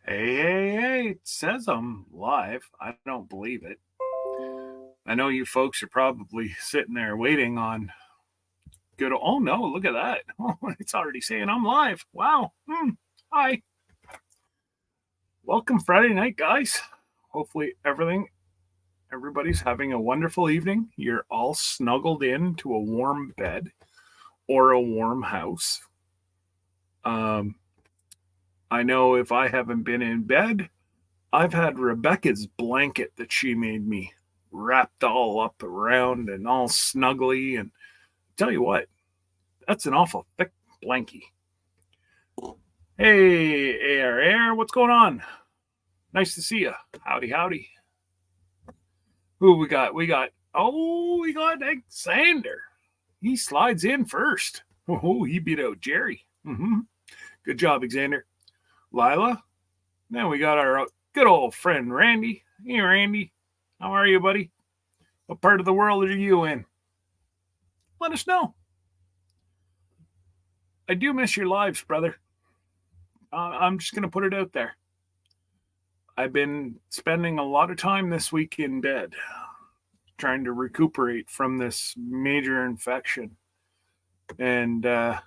Hey, it says I'm live. I don't believe it. I know you folks are probably sitting there waiting on good. Oh, no, look at that. Oh, it's already saying I'm live. Wow. Hi. Welcome Friday night, guys. Hopefully everybody's having a wonderful evening. You're all snuggled into a warm bed or a warm house. Um, I know if I haven't been in bed, I've had Rebecca's blanket that she made me wrapped all up around and all snuggly. And tell you what, that's an awful thick blankie. Hey, Air, what's going on? Nice to see you. Howdy. Who we got? We got Alexander. He slides in first. Oh, he beat out Jerry. Good job, Alexander. Lila. Then we got our good old friend Randy. Hey, Randy. How are you, buddy? What part of the world are you in? Let us know. I do miss your lives, brother. I'm just going to put it out there. I've been spending a lot of time this week in bed trying to recuperate from this major infection. And there's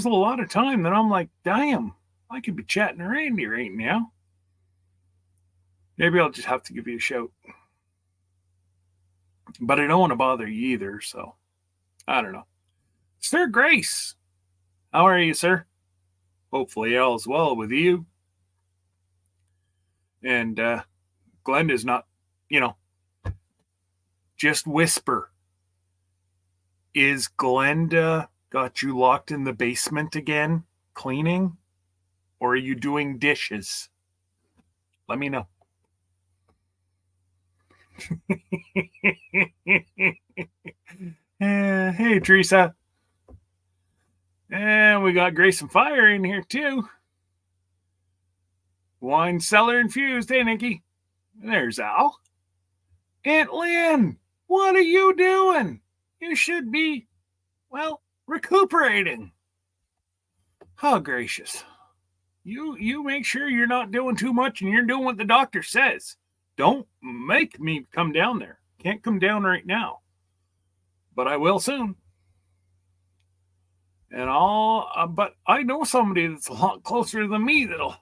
a lot of time that I'm like, damn, I could be chatting to Randy right now. Maybe I'll just have to give you a shout. But I don't want to bother you either, so I don't know. Sir Grace, how are you, sir? Hopefully all is well with you. And Glenda's not, just whisper. Is Glenda got you locked in the basement again, cleaning? Or are you doing dishes? Let me know. Hey, Teresa. And we got Grace and Fire in here, too. Wine cellar infused, hey, Nikki? There's Al. Aunt Lynn, what are you doing? You should be, recuperating. Oh, gracious. You make sure you're not doing too much and you're doing what the doctor says. Don't make me come down there. Can't come down right now. But I will soon. And but I know somebody that's a lot closer than me that'll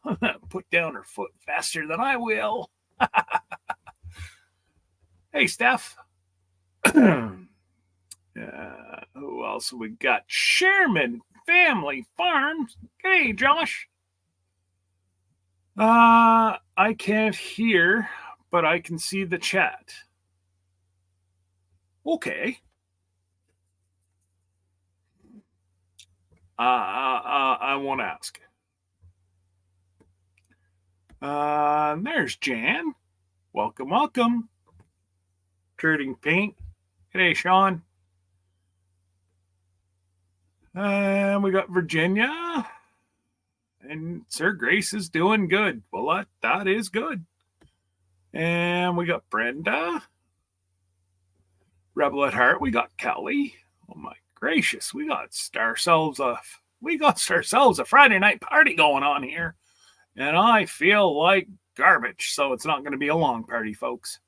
put down her foot faster than I will. Hey, Steph. Who else we got? Sherman Family Farms. Hey, Josh. I can't hear, but I can see the chat. Okay. I won't ask. There's Jan. Welcome. Turning paint. Hey, Sean. We got Virginia. And Sir Grace is doing good. Well, that is good. And we got Brenda. Rebel at Heart. We got Kelly. Oh my gracious. We got ourselves a Friday night party going on here. And I feel like garbage. So it's not going to be a long party, folks.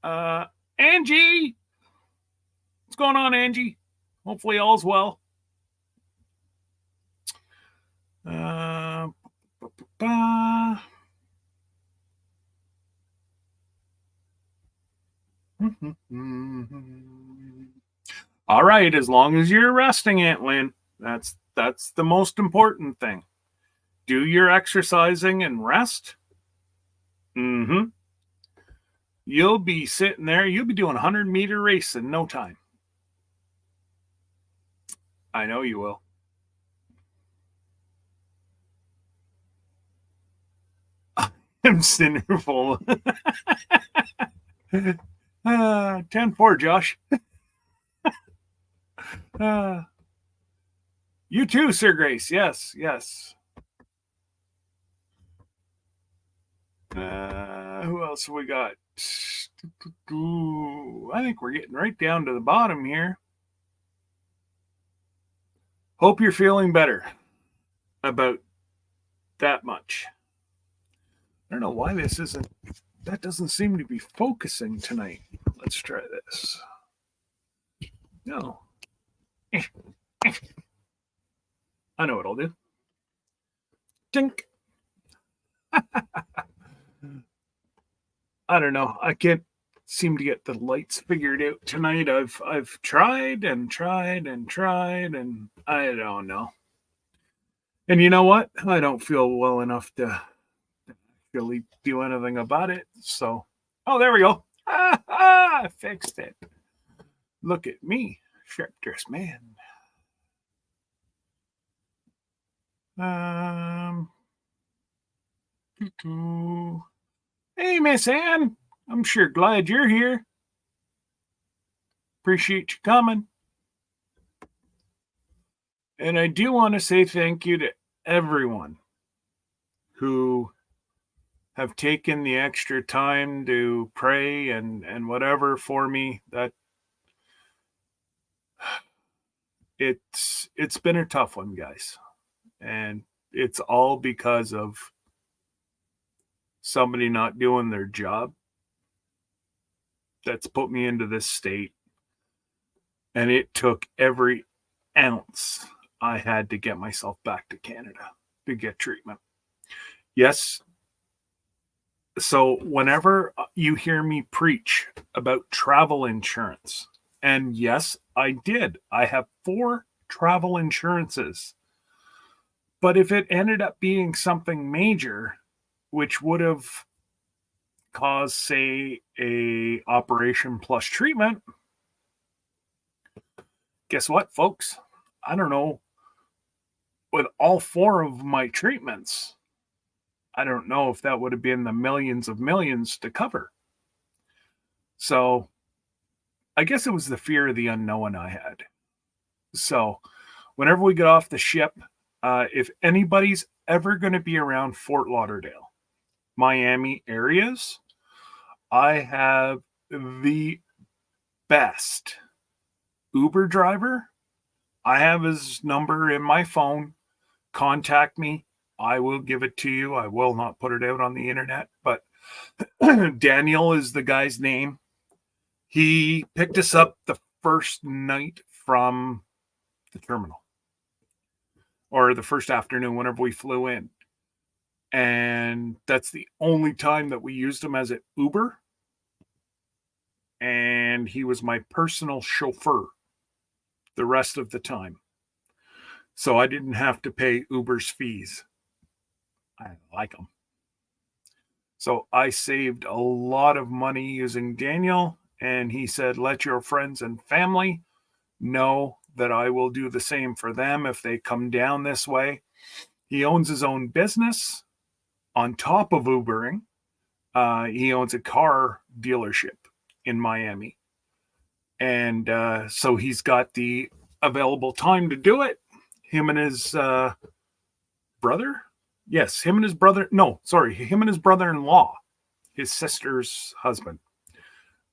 Angie. What's going on, Angie? Hopefully all's well. All right, as long as you're resting, Aunt Lynn, that's the most important thing. Do your exercising and rest. You'll be sitting there, you'll be doing a 100-meter race in no time. I know you will. I'm sinful. 10-4, Josh. You too, Sir Grace. Yes. Who else have we got? I think we're getting right down to the bottom here. Hope you're feeling better about that much. I don't know why that doesn't seem to be focusing tonight. Let's try this. No. I know what I'll do. Tink. I don't know. I can't seem to get the lights figured out tonight. I've tried and tried and tried, and I don't know. And you know what? I don't feel well enough to really do anything about it. So, oh, there we go. I fixed it. Look at me, sharp dressed man. Hey, Miss Ann. I'm sure glad you're here. Appreciate you coming. And I do want to say thank you to everyone who have taken the extra time to pray and whatever for me. That it's been a tough one, guys. And it's all because of somebody not doing their job that's put me into this state. And it took every ounce I had to get myself back to Canada to get treatment. Yes. So whenever you hear me preach about travel insurance, and yes, I did. I have 4 travel insurances. But if it ended up being something major, which would have caused, say, a operation plus treatment, guess what, folks? I don't know. With all 4 of my treatments, I don't know if that would have been the millions of millions to cover. So I guess it was the fear of the unknown I had. So whenever we get off the ship, if anybody's ever going to be around Fort Lauderdale, Miami areas, I have the best Uber driver. I have his number in my phone. Contact me. I will give it to you. I will not put it out on the internet, but Daniel is the guy's name. He picked us up the first night from the terminal, or the first afternoon whenever we flew in. And that's the only time that we used him as an Uber. And he was my personal chauffeur the rest of the time. So I didn't have to pay Uber's fees. I like them. So I saved a lot of money using Daniel. And he said, let your friends and family know that I will do the same for them if they come down this way. He owns his own business on top of Ubering. He owns a car dealership in Miami. And so he's got the available time to do it. Him and his brother. Yes, him and his brother. No, sorry. Him and his brother-in-law, his sister's husband.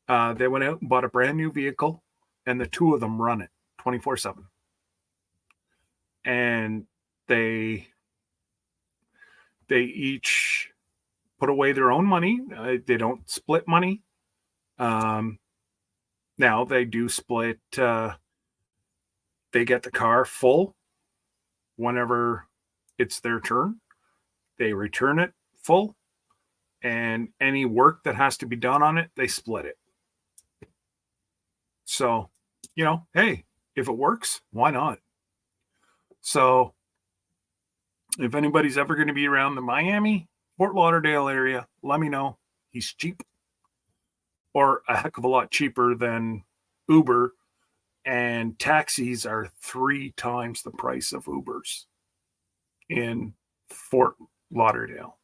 They went out and bought a brand new vehicle, and the 2 of them run it 24/7. And they each put away their own money. They don't split money. Now they do split. They get the car full whenever it's their turn. They return it full, and any work that has to be done on it, they split it. So, hey, if it works, why not? So if anybody's ever going to be around the Miami, Fort Lauderdale area, let me know. He's cheap, or a heck of a lot cheaper than Uber. And taxis are 3 times the price of Ubers in Fort Lauderdale.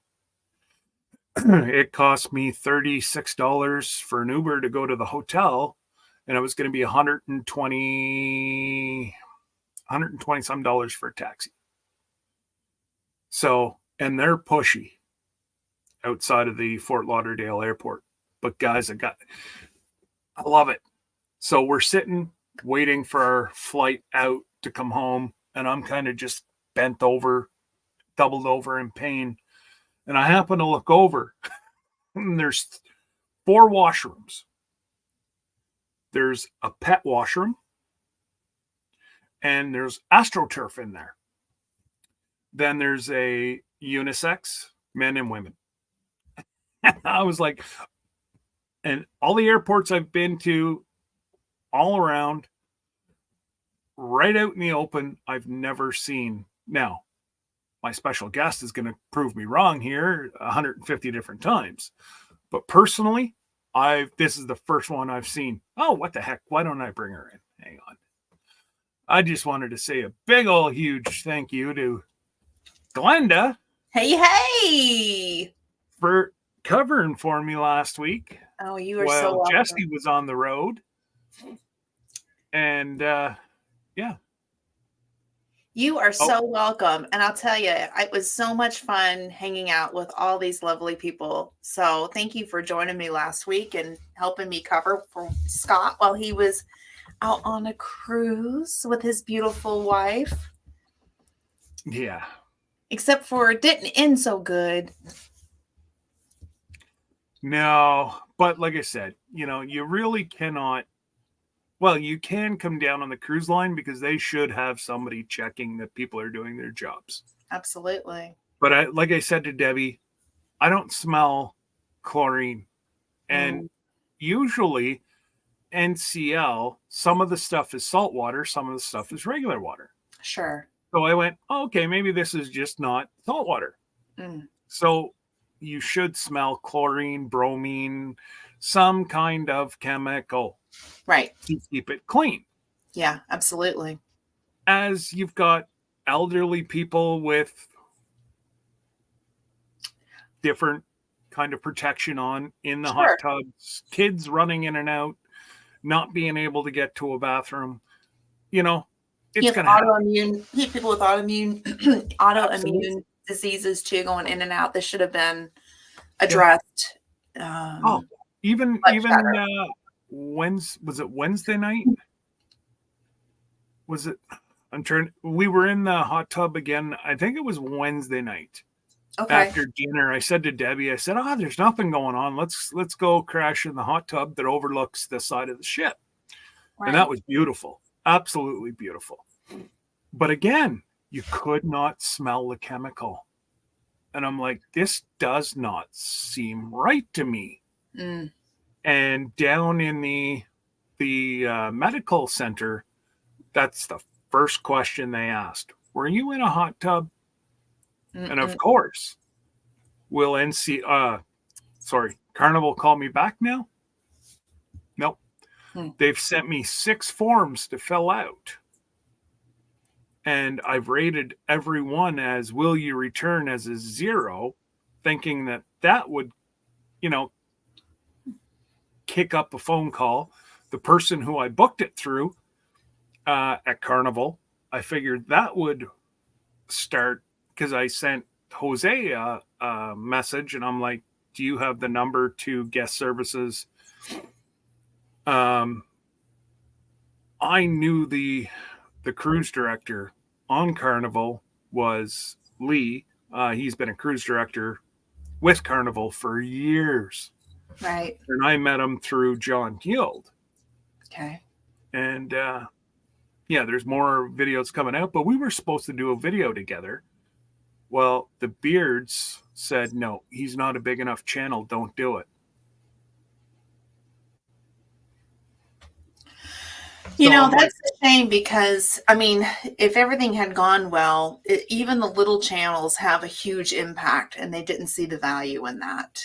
It cost me $36 for an Uber to go to the hotel, and it was going to be $120 some dollars for a taxi. So, and they're pushy outside of the Fort Lauderdale airport. But guys, I love it. So we're sitting, waiting for our flight out to come home. and I'm kind of just bent over, doubled over in pain. And I happen to look over, and there's 4 washrooms. There's a pet washroom, and there's AstroTurf in there. Then there's a unisex, men and women. I was like, and all the airports I've been to all around, right out in the open, I've never seen. Now, my special guest is going to prove me wrong here 150 different times. But personally, this is the first one I've seen. Oh, what the heck? Why don't I bring her in? Hang on. I just wanted to say a big old huge thank you to Glenda. Hey! For covering for me last week. Oh, you were so welcome. Jesse was on the road. And yeah. You are so welcome. And I'll tell you, it was so much fun hanging out with all these lovely people. So thank you for joining me last week and helping me cover for Scott while he was out on a cruise with his beautiful wife. Yeah. Except for it didn't end so good. No, but like I said, you really cannot. Well, you can come down on the cruise line because they should have somebody checking that people are doing their jobs. Absolutely. But like I said to Debbie, I don't smell chlorine. And usually NCL, some of the stuff is salt water, some of the stuff is regular water. Sure. So I went, okay, maybe this is just not salt water. So you should smell chlorine, bromine, some kind of chemical. Right. To keep it clean. Yeah, absolutely. As you've got elderly people with different kind of protection on in the hot tubs, kids running in and out, not being able to get to a bathroom, it's going to autoimmune people with autoimmune diseases too, going in and out. This should have been addressed. Even was it Wednesday night? Was it? We were in the hot tub again. I think it was Wednesday night. Okay. After dinner, I said to Debbie, I said, there's nothing going on. Let's go crash in the hot tub that overlooks the side of the ship. Right. And that was beautiful. Absolutely beautiful. But again, you could not smell the chemical. And I'm like, this does not seem right to me. And down in the medical center, that's the first question they asked. Were you in a hot tub? And of course, will Carnival call me back now? Nope. They've sent me 6 forms to fill out. And I've rated every one as will you return as a 0, thinking that would, kick up a phone call. The person who I booked it through at Carnival, I figured that would start because I sent Jose a message and I'm like, do you have the number to guest services? I knew the cruise director on Carnival was Lee. He's been a cruise director with Carnival for years. Right. And I met him through John Guild. Okay. And there's more videos coming out, but we were supposed to do a video together. Well, the Beards said, no, he's not a big enough channel. Don't do it. That's a shame because, if everything had gone well, even the little channels have a huge impact and they didn't see the value in that.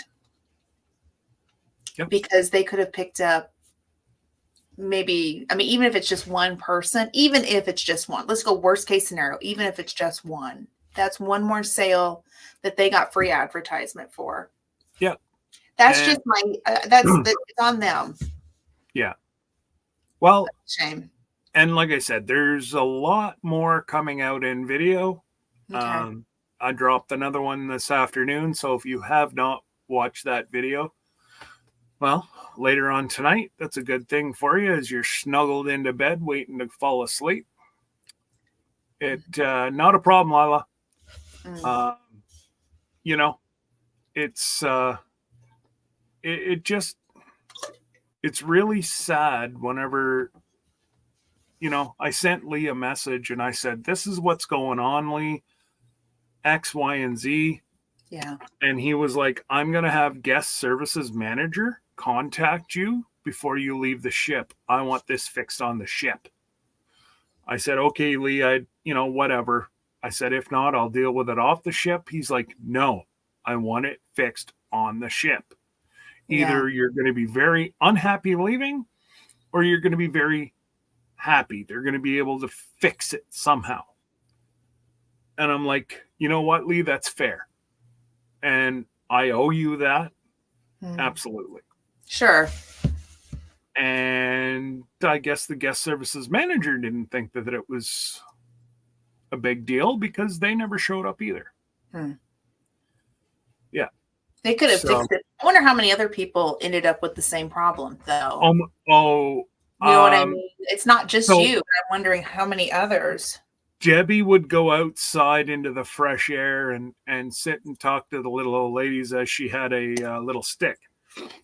Yep. Because they could have picked up maybe, even if it's just one person, even if it's just one, let's go worst case scenario, even if it's just one, that's one more sale that they got free advertisement for. Yeah. That's just it's on them. Yeah. Well, shame. And like I said, there's a lot more coming out in video. Okay. I dropped another one this afternoon. So if you have not watched that video, well, later on tonight, that's a good thing for you as you're snuggled into bed waiting to fall asleep. Not a problem, Lila. Mm. You know, it's just it's really sad whenever, I sent Lee a message and I said, this is what's going on, Lee, X, Y, and Z. Yeah. And he was like, I'm going to have guest services manager contact you before you leave the ship. I want this fixed on the ship. I said, okay, Lee, whatever. I said, if not, I'll deal with it off the ship. He's like, no, I want it fixed on the ship. Either you're going to be very unhappy leaving or you're going to be very happy. They're going to be able to fix it somehow. And I'm like, you know what, Lee, that's fair. And I owe you that. Absolutely. Sure. And I guess the guest services manager didn't think that it was a big deal because they never showed up either. Yeah. They could have fixed it. I wonder how many other people ended up with the same problem, though. You know what I mean? It's not just you. I'm wondering how many others. Debbie would go outside into the fresh air and sit and talk to the little old ladies as she had a little stick.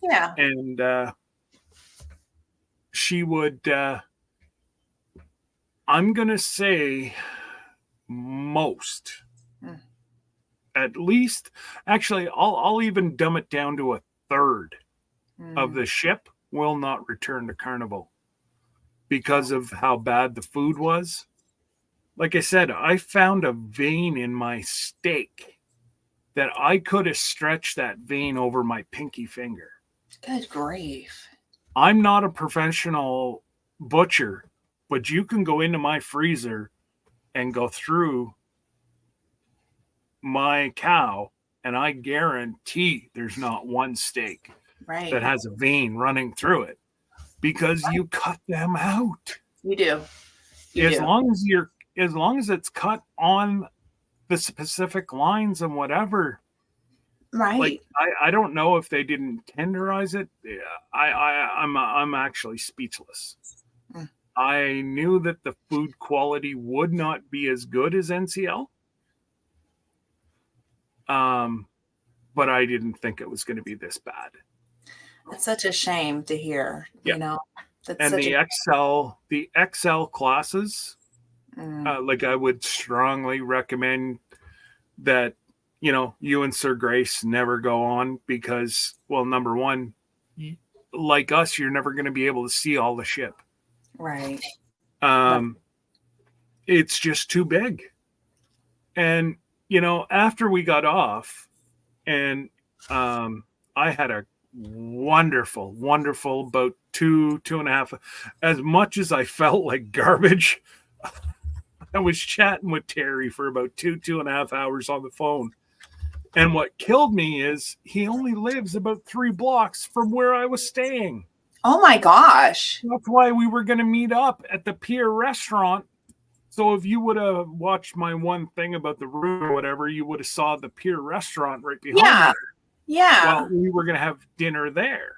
Yeah. And she would, I'm going to say most, at least, actually, I'll even dumb it down to a third of the ship will not return to Carnival because of how bad the food was. Like I said, I found a vein in my steak that I could have stretched that vein over my pinky finger. Good grief. I'm not a professional butcher, but you can go into my freezer and go through my cow, and I guarantee there's not one steak that has a vein running through it because you cut them out. You do. As long as it's cut on the specific lines and whatever. Right. Like I don't know if they didn't tenderize it. I'm actually speechless. I knew that the food quality would not be as good as NCL. But I didn't think it was going to be this bad. It's such a shame to hear, you know. And the XL classes, like I would strongly recommend that, you and Sir Grace never go on because, well, number one, like us, you're never going to be able to see all the ship. Right. It's just too big. And, after we got off and I had a wonderful about 2.5, as much as I felt like garbage, I was chatting with Terry for about 2.5 hours on the phone. And what killed me is he only lives about 3 blocks from where I was staying. Oh my gosh. That's why we were going to meet up at the Pier restaurant. So if you would have watched my one thing about the room or whatever, you would have saw the Pier restaurant right behind there. Yeah. Well, we were going to have dinner there.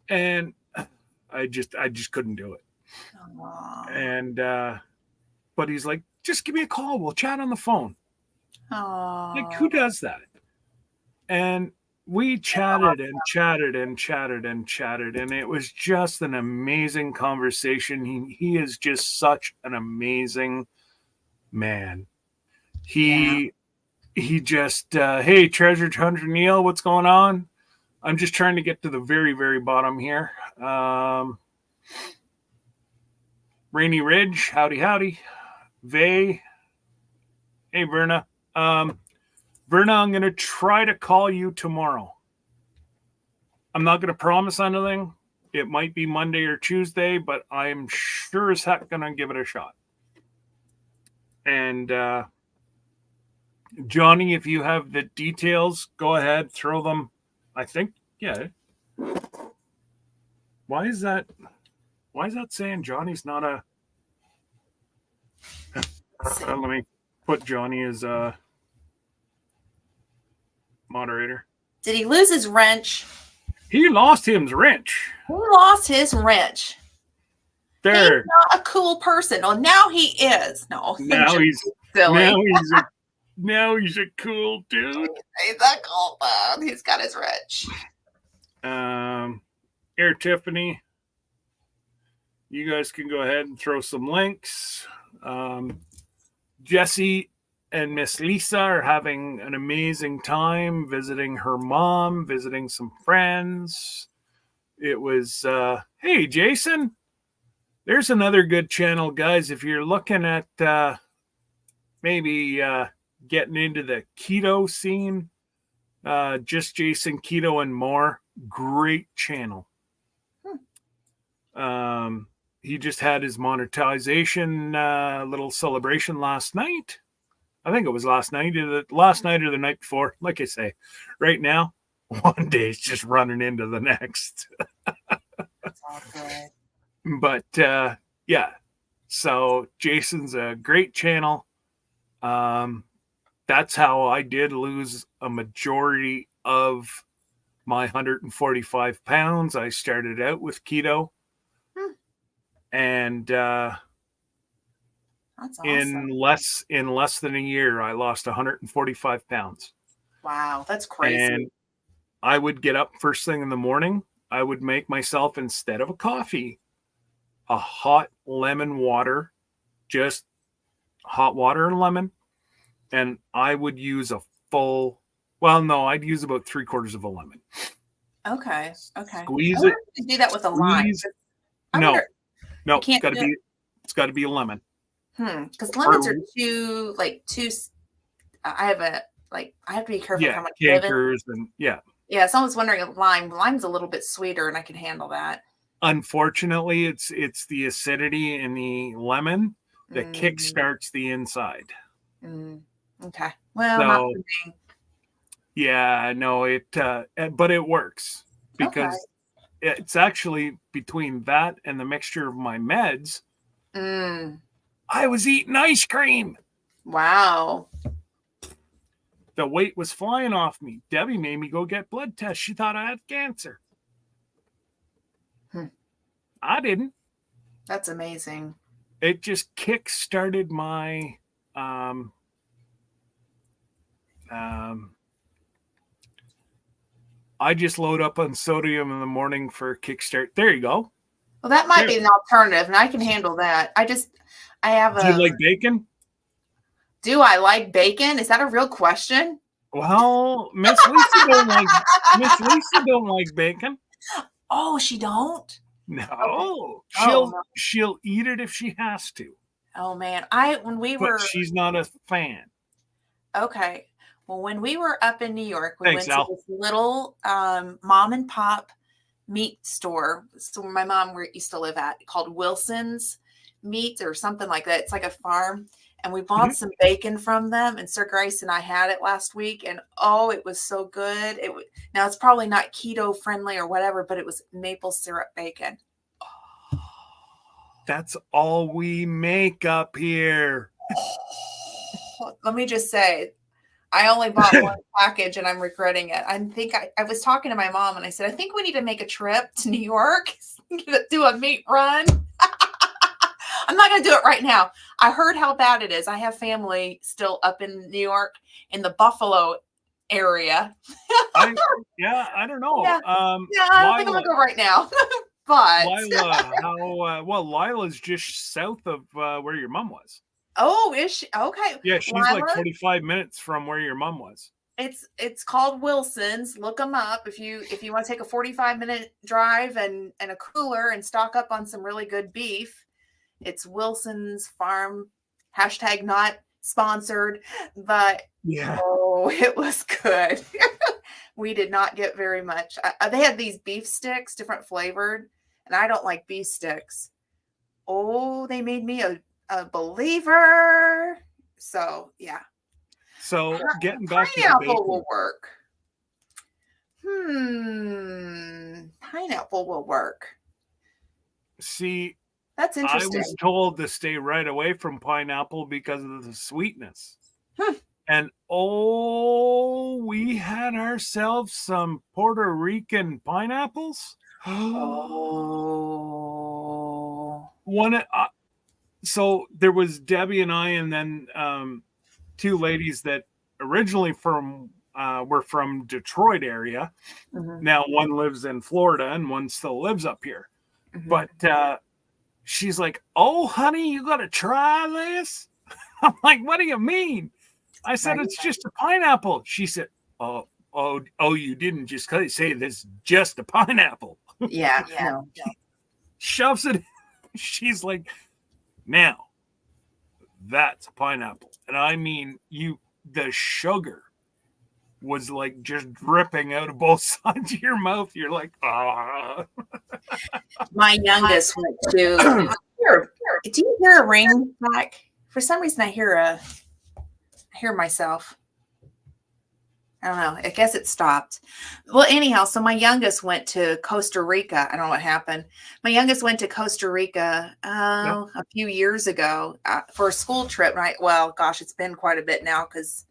And I just couldn't do it. Aww. And but he's like, just give me a call. We'll chat on the phone. Aww. Like, who does that? And we chatted and chatted and chatted and chatted, and it was just an amazing conversation. He is just such an amazing man. He just, hey, Treasure Hunter Neil, what's going on? I'm just trying to get to the very, very bottom here. Rainy Ridge, howdy. Vay, hey, Verna. Verna, I'm going to try to call you tomorrow. I'm not going to promise anything. It might be Monday or Tuesday, but I'm sure as heck going to give it a shot. And Johnny, if you have the details, go ahead, throw them. I think, yeah. Why is that saying Johnny's not a... let me put Johnny as a moderator. Did he lose his wrench? He lost his wrench. He lost his wrench. He's There. not a cool person. Well, now he is. No, Now he's silly. now he's a cool dude. He's a cool dude. He's got his rich. Here, Tiffany, you guys can go ahead and throw some links. Jesse and Miss Lisa are having an amazing time visiting her mom, visiting some friends. It was, hey, Jason, there's another good channel, guys. If you're looking at maybe getting into the keto scene, just Jason Keto and More, great channel. He just had his monetization little celebration last night. I think it was last night or the night before. Like I say, right now, one day it's just running into the next. That's all good. But yeah, so Jason's a great channel. That's how I did lose a majority of my 145 pounds. I started out with keto. And That's awesome. in less than a year, I lost 145 pounds. Wow, that's crazy. And I would get up first thing in the morning. I would make myself, instead of a coffee, a hot lemon water, just hot water and lemon. And I would use I'd use about 3/4 of a lemon. Okay. Squeeze it. You do that with a lime. No, it's got to be a lemon. Because lemons are too. I have to be careful how much cankers and Yeah, someone's wondering if lime's a little bit sweeter, and I can handle that. Unfortunately, it's the acidity in the lemon that kickstarts the inside. Okay. Well, not for me. Yeah, no, but it works because it's actually between that and the mixture of my meds. I was eating ice cream. Wow. The weight was flying off me. Debbie made me go get blood tests. She thought I had cancer. I didn't. That's amazing. It just kick-started my I just load up on sodium in the morning for kickstart. There you go. Well, that might be an alternative, and I can handle that. Do you like bacon? Do I like bacon? Is that a real question? Well, Miss Lisa don't like bacon. Oh, she don't? No. Okay. She'll eat it if she has to. Oh man. But she's not a fan. Okay. Well, when we were up in New York, we Thanks, went to this little mom and pop meat store. So my mom used to live at, called Wilson's Meat or something like that. It's like a farm. And we bought some bacon from them, and Sir Grace and I had it last week, and oh, it was so good. Now it's probably not keto friendly or whatever, but it was maple syrup bacon. Oh, that's all we make up here. Let me just say, I only bought one package, and I'm regretting it. I was talking to my mom, and I said, I think we need to make a trip to New York, do a meat run. I'm not going to do it right now. I heard how bad it is. I have family still up in New York in the Buffalo area. I don't know. Yeah, I don't think I'm going to go right now. But Lila's just south of where your mom was. Oh, is she? Okay. Yeah, she's Lila, like 45 minutes from where your mom was. It's called Wilson's. Look them up if you want to take a 45-minute drive and a cooler and stock up on some really good beef. It's Wilson's Farm. # not sponsored, but oh, it was good. We did not get very much. They had these beef sticks, different flavored, and I don't like beef sticks. Oh, they made me a believer. So yeah. So getting back to pineapple will work. Pineapple will work. See, that's interesting. I was told to stay right away from pineapple because of the sweetness. And we had ourselves some Puerto Rican pineapples. Oh. one. So there was Debbie and I, and then two ladies that originally were from Detroit area. Mhm. Now one lives in Florida and one still lives up here. Mhm. But she's like, "Oh, honey, you got to try this." I'm like, "What do you mean?" I said, Right. "It's just a pineapple." She said, "Oh, you didn't just say this just a pineapple." Yeah. No. Shoves it. She's like, "Now that's a pineapple," and I mean, the sugar was like just dripping out of both sides of your mouth. You're like, ah. My youngest went to. Do you hear a ring back? For some reason, I hear myself. I don't know. I guess it stopped. Well, anyhow, so my youngest went to Costa Rica. I don't know what happened. My youngest went to Costa Rica Yeah. a few years ago for a school trip. Right? Well, gosh, it's been quite a bit now because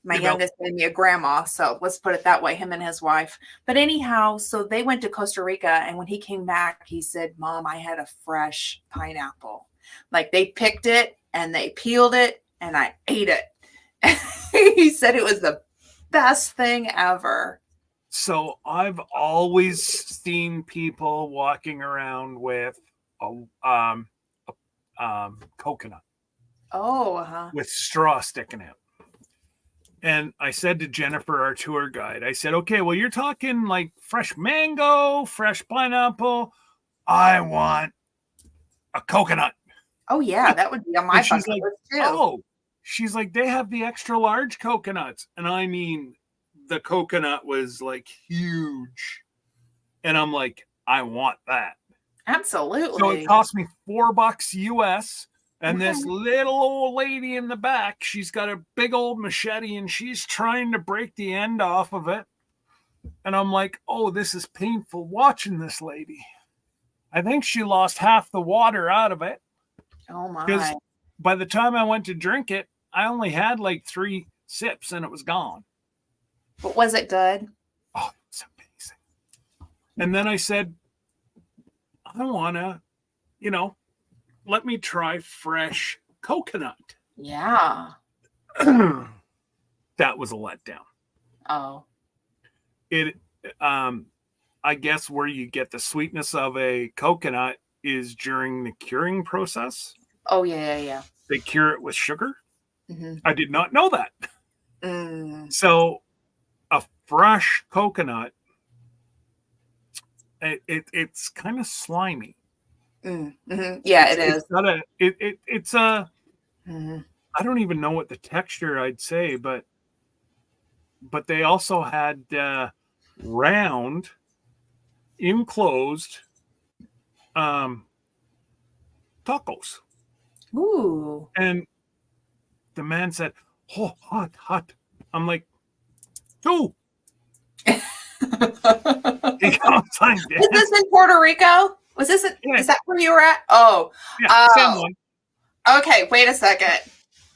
my youngest made me a grandma. So let's put it that way, him and his wife. But anyhow, so they went to Costa Rica. And when he came back, he said, "Mom, I had a fresh pineapple. Like they picked it and they peeled it and I ate it." He said it was the best thing ever. So I've always seen people walking around with a coconut Oh, with straw sticking out. And I said to Jennifer, our tour guide, I said, "Okay, well, you're talking like fresh mango, fresh pineapple. I want a coconut." Oh, yeah, that would be on my And she's bucket like, list too. "Oh," she's like, "they have the extra large coconuts." And I mean, the coconut was like huge. And I'm like, "I want that." Absolutely. So it cost me $4 US. And this little old lady in the back, she's got a big old machete and she's trying to break the end off of it. And I'm like, "Oh, this is painful watching this lady." I think she lost half the water out of it. Oh Because my. by the time I went to drink it, I only had like 3 sips and it was gone. But was it good? Oh, it's amazing. And then I said, "I want to, let me try fresh coconut." Yeah. That was a letdown. Oh. It, I guess where you get the sweetness of a coconut is during the curing process. Oh, yeah. They cure it with sugar. Mm-hmm. I did not know that. Mm. So a fresh coconut, it's kind of slimy. Mm-hmm. Yeah, it is. It's not a it's a Mm-hmm. I don't even know what the texture I'd say, but they also had round enclosed tacos. Ooh. And the man said, "Oh, hot." I'm like, "Two." He goes like Is this. this in Puerto Rico? Was this? Yeah. Is that where you were at? Oh. Yeah, same one. Okay, wait a second.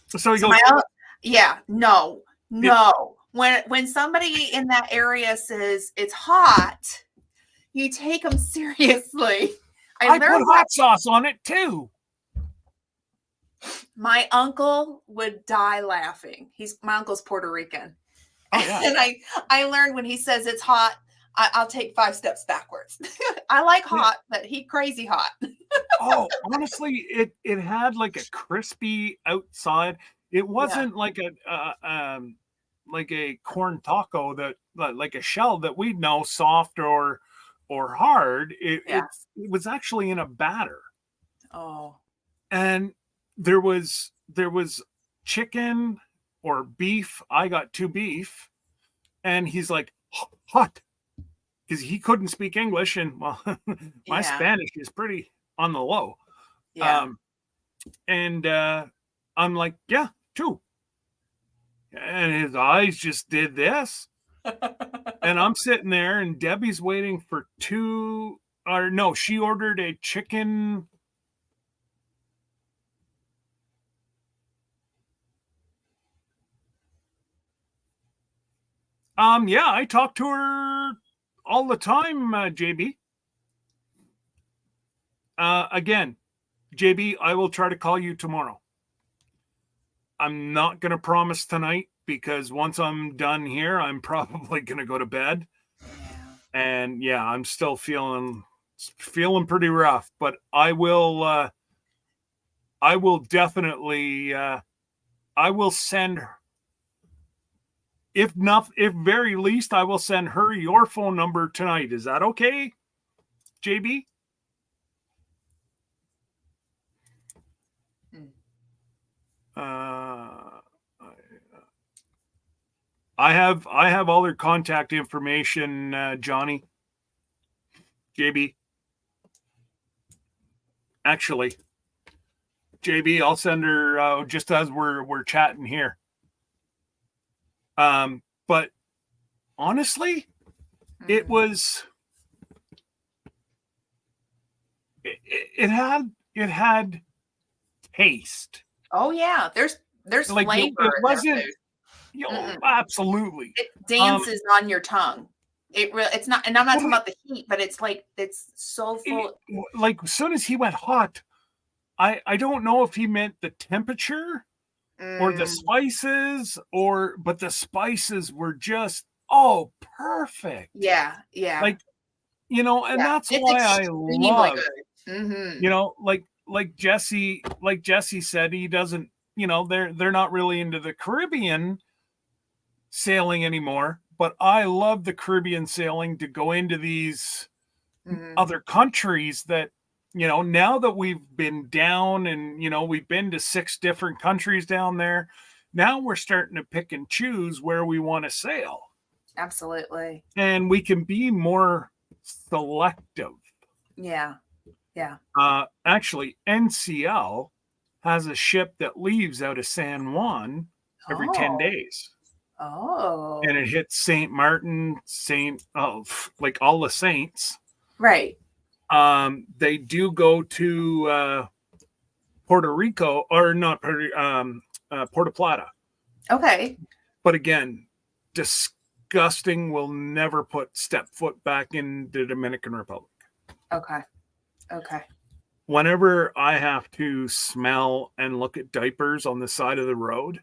So he goes, yeah, no. When somebody in that area says it's hot, you take them seriously. I put hot sauce on it too. My uncle would die laughing. My uncle's Puerto Rican. Oh, yeah. And I learned when he says it's hot, I'll take 5 steps backwards. I like hot, but he crazy hot. Oh, honestly, it had like a crispy outside. It wasn't like a corn taco that like a shell that we know soft or hard. It was actually in a batter. Oh. And there was chicken or beef. I got 2 beef, and he's like, "Hot," because he couldn't speak English, and well, my Spanish is pretty on the low. Yeah. And I'm like, "Yeah, 2." And his eyes just did this. And I'm sitting there, and Debbie's waiting for 2, or no, she ordered a chicken. Yeah, I talk to her all the time, JB. Again, JB, I will try to call you tomorrow. I'm not going to promise tonight because once I'm done here, I'm probably going to go to bed. Yeah. And yeah, I'm still feeling pretty rough, but I will definitely I will send her, if very least I will send her your phone number tonight. Is that okay, JB? I have all their contact information, Johnny. JB. Actually, JB, I'll send her just as we're chatting here. But honestly, it was it had taste. Oh yeah, there's Like flavor it in their wasn't, food. absolutely. It dances on your tongue. It's not, and I'm not talking about the heat, but it's like it's so full. Like as soon as he went hot, I don't know if he meant the temperature or the spices, but the spices were just perfect. Yeah. Like, and that's It's why I extremely love, good. Like Jesse said, he doesn't, they're not really into the Caribbean sailing anymore, but I love the Caribbean sailing to go into these other countries that, now that we've been down and, we've been to 6 different countries down there, now we're starting to pick and choose where we want to sail. Absolutely. And we can be more selective. Yeah. Actually, NCL has a ship that leaves out of San Juan every 10 days. Oh. And it hits St. Martin, like all the saints. Right. They do go to Puerto Rico, or not Puerto Plata. Okay. But again, disgusting. Will never step foot back in the Dominican Republic. Okay. Whenever I have to smell and look at diapers on the side of the road.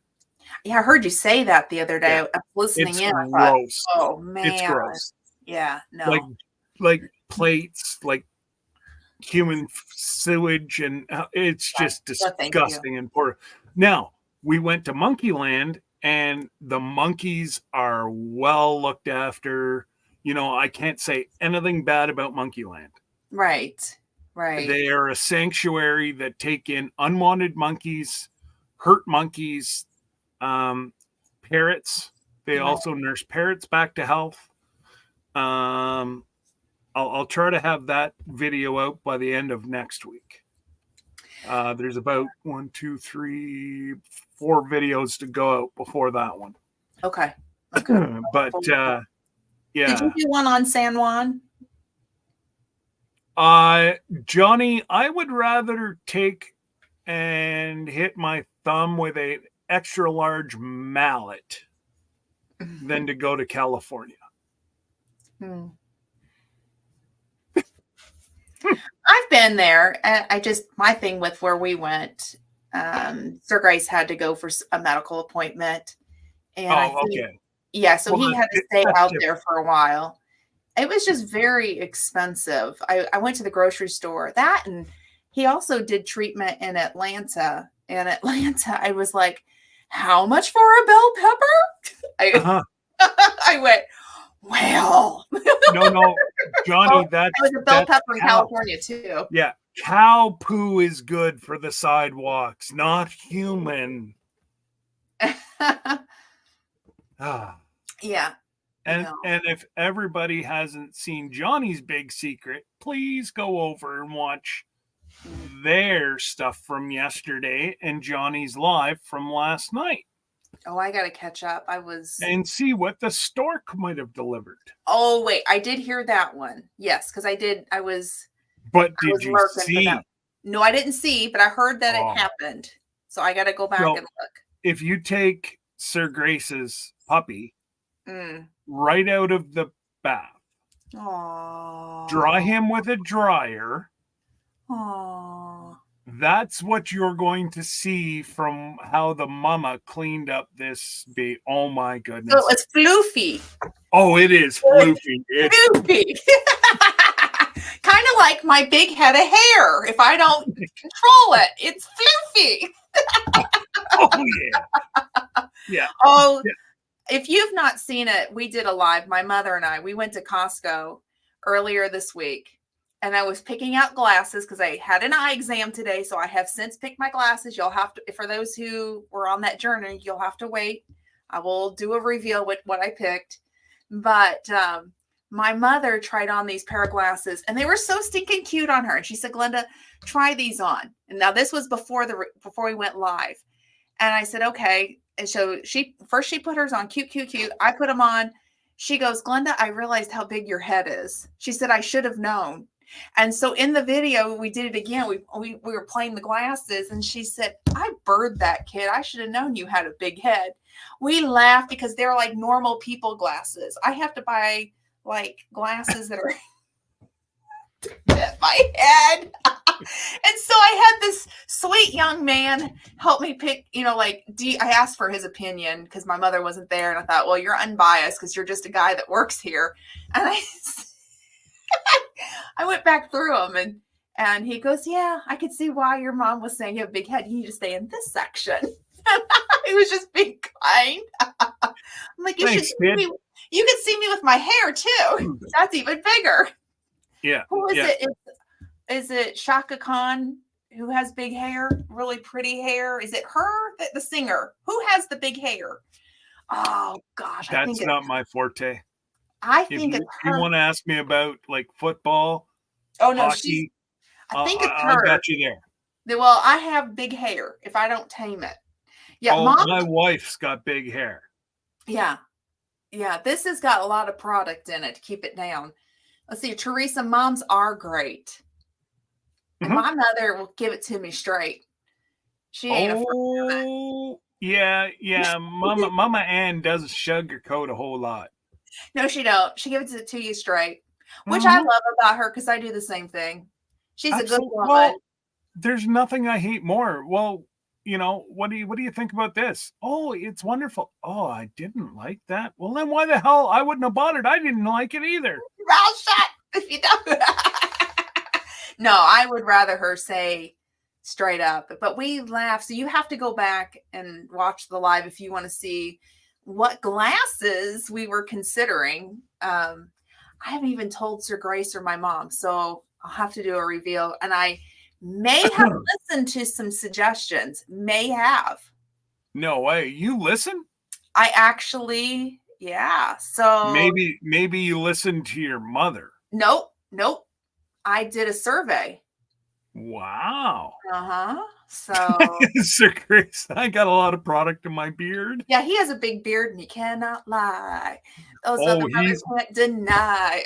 Yeah, I heard you say that the other day. Yeah, I was listening in. Gross. I thought, oh man, it's gross. Yeah, no. Like plates, like human sewage, and it's just disgusting. And poor. Now we went to Monkeyland, and the monkeys are well looked after. I can't say anything bad about Monkeyland. Right. They are a sanctuary that take in unwanted monkeys, hurt monkeys, parrots. They also nurse parrots back to health. I'll try to have that video out by the end of next week. There's about 1, 2, 3, 4 videos to go out before that one. Okay. But yeah. Did you do one on San Juan? Johnny, I would rather take and hit my thumb with an extra large mallet than to go to California. I've been there. My thing with where we went, Sir Grace had to go for a medical appointment. And okay. Yeah, so he had to stay out there for a while. It was just very expensive. I went to the grocery store. And he also did treatment in Atlanta. In Atlanta, I was like, how much for a bell pepper? I went, well. No, Johnny, that's it was a bell pepper in California too. Yeah, cow poo is good for the sidewalks, not human. Yeah. And if everybody hasn't seen Johnny's Big Secret, please go over and watch their stuff from yesterday and Johnny's live from last night. Oh, I got to catch up. And see what the stork might have delivered. Oh, wait. I did hear that one. Yes, because I did. But did you see? No, I didn't see, but I heard that it happened. So I got to go back and look. If you take Sir Grace's puppy right out of the bath, dry him with a dryer, That's what you're going to see from how the mama cleaned up this baby. Oh my So goodness. it's floofy. Oh, it is floofy. It's Floofy. Kind of like my big head of hair. If I don't control it, it's floofy. oh yeah. Yeah. Oh, if you've not seen it, we did a live, my mother and I, we went to Costco earlier this week. And I was picking out glasses because I had an eye exam today. So I have since picked my glasses. You'll have to, for those who were on that journey, you'll have to wait. I will do a reveal with what I picked. But my mother tried on these pair of glasses and they were so stinking cute on her. And she said, Glenda, try these on. And now this was before we went live. And I said, okay. And so she put hers on, cute. I put them on. She goes, Glenda, I realized how big your head is. She said, I should have known. And so in the video, we did it again. We were playing the glasses and she said, I birthed that kid. I should have known you had a big head. We laughed because they're like normal people glasses. I have to buy like glasses that are my head. And so I had this sweet young man help me pick, I asked for his opinion because my mother wasn't there. And I thought, well, you're unbiased because you're just a guy that works here. And I went back through them and he goes, yeah, I could see why your mom was saying you have a big head. You need to stay in this section. He was just being kind. I'm like, you can see me with my hair too. That's even bigger. Yeah. Who is it? Is it Shaka Khan who has big hair, really pretty hair? Is it her, the singer? Who has the big hair? Oh gosh, that's not my forte. I think it's her. You want to ask me about like football? Oh no, hockey, I think it's her. I'll bet you there. Well, I have big hair if I don't tame it. Yeah, my wife's got big hair. Yeah. This has got a lot of product in it to keep it down. Let's see, Teresa, moms are great. And my mother will give it to me straight. She ain't afraid. Yeah. Mama Ann doesn't sugarcoat a whole lot. No, she don't. She gives it to you straight, which I love about her because I do the same thing. She's a good woman. Well, there's nothing I hate more. Well, what do you think about this? Oh, it's wonderful. Oh, I didn't like that. Well, then why the hell I wouldn't have bought it? I didn't like it either. Mouth shut if you don't. No, I would rather her say straight up, but we laugh. So you have to go back and watch the live if you want to see what glasses we were considering. I haven't even told Sir Grace or my mom, so I'll have to do a reveal. And I may have listened to some suggestions. May have. No way. You listen? I actually, yeah. So maybe you listened to your mother. Nope. I did a survey. Wow. So Sir Grace, I got a lot of product in my beard. Yeah, he has a big beard and he cannot lie. Those other brothers can't deny.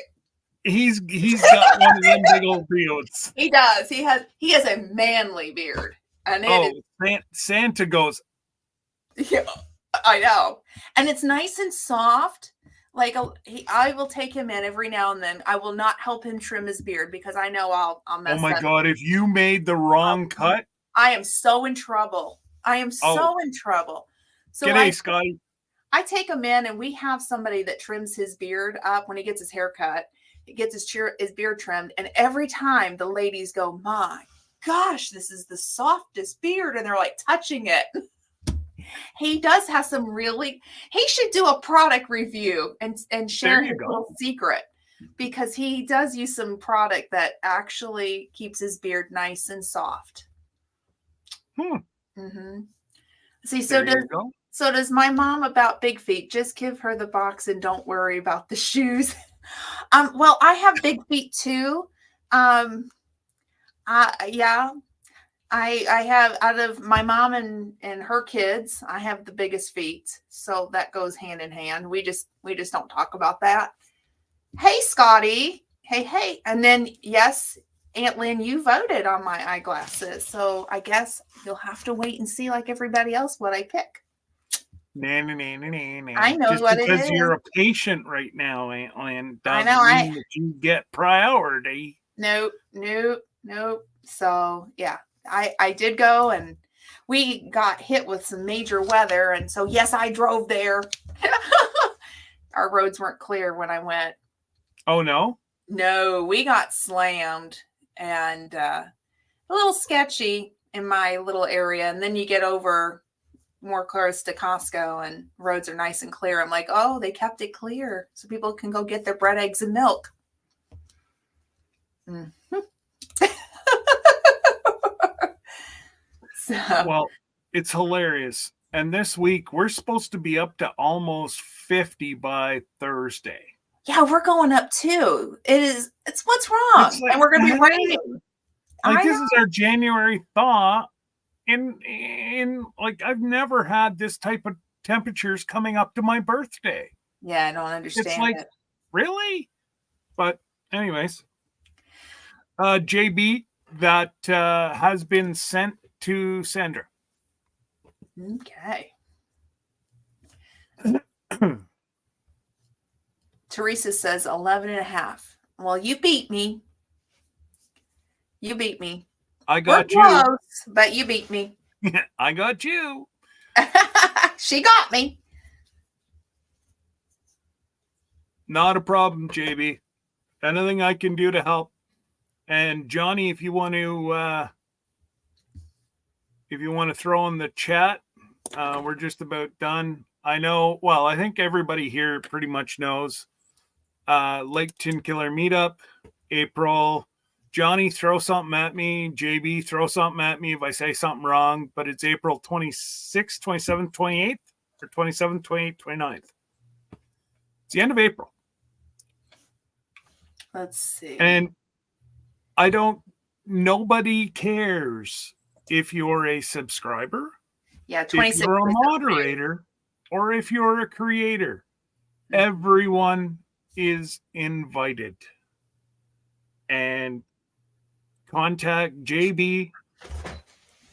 He's got one of them big old beards. He does. He has a manly beard. And Santa goes. Yeah, I know. And it's nice and soft. Like I will take him in every now and then. I will not help him trim his beard because I know I'll mess up. Oh my God, if you made the wrong cut. I am so in trouble. In trouble. So G'day, Scotty. I take him in and we have somebody that trims his beard up when he gets his hair cut. He gets his beard trimmed. And every time the ladies go, my gosh, this is the softest beard. And they're like touching it. He does have some he should do a product review and share his little secret because he does use some product that actually keeps his beard nice and soft. See, so does my mom about big feet. Just give her the box and don't worry about the shoes. Well, I have big feet too. I have, out of my mom and her kids, I have the biggest feet. So that goes hand in hand. We just don't talk about that. Hey, Scotty. Hey. And then, yes, Aunt Lynn, you voted on my eyeglasses. So I guess you'll have to wait and see like everybody else what I pick. I know just what it is. Because you're a patient right now, Aunt Lynn, doesn't mean that you get priority. Nope. So, yeah. I did go, and we got hit with some major weather. And so, yes, I drove there. Our roads weren't clear when I went. Oh, no? No, we got slammed, and a little sketchy in my little area. And then you get over more close to Costco and roads are nice and clear. I'm like, oh, they kept it clear so people can go get their bread, eggs, and milk. Mm-hmm. Well, it's hilarious. And this week we're supposed to be up to almost 50 by Thursday. Yeah, we're going up too. It's what's wrong? Like, and we're going to be raining. Like, this is our January thaw. In like, I've never had this type of temperatures coming up to my birthday. Yeah, I don't understand. It's like, really? But anyways, JB, that has been sent to Sandra. Okay. Teresa says 11 and a half. Well, you beat me. You beat me. I got We're close, but you beat me. I got you. She got me. Not a problem, JB. Anything I can do to help. And Johnny, if you want to throw in the chat, we're just about done. I know. Well, I think everybody here pretty much knows. Lake Tinkiller meetup, April. Johnny, throw something at me. JB, throw something at me if I say something wrong. But it's April 26th, 27th, 28th, or 27th, 28th, 29th. It's the end of April. Let's see. And nobody cares if you're a subscriber, yeah, 26, if you're a moderator, or if you're a creator. Everyone is invited. And contact JB,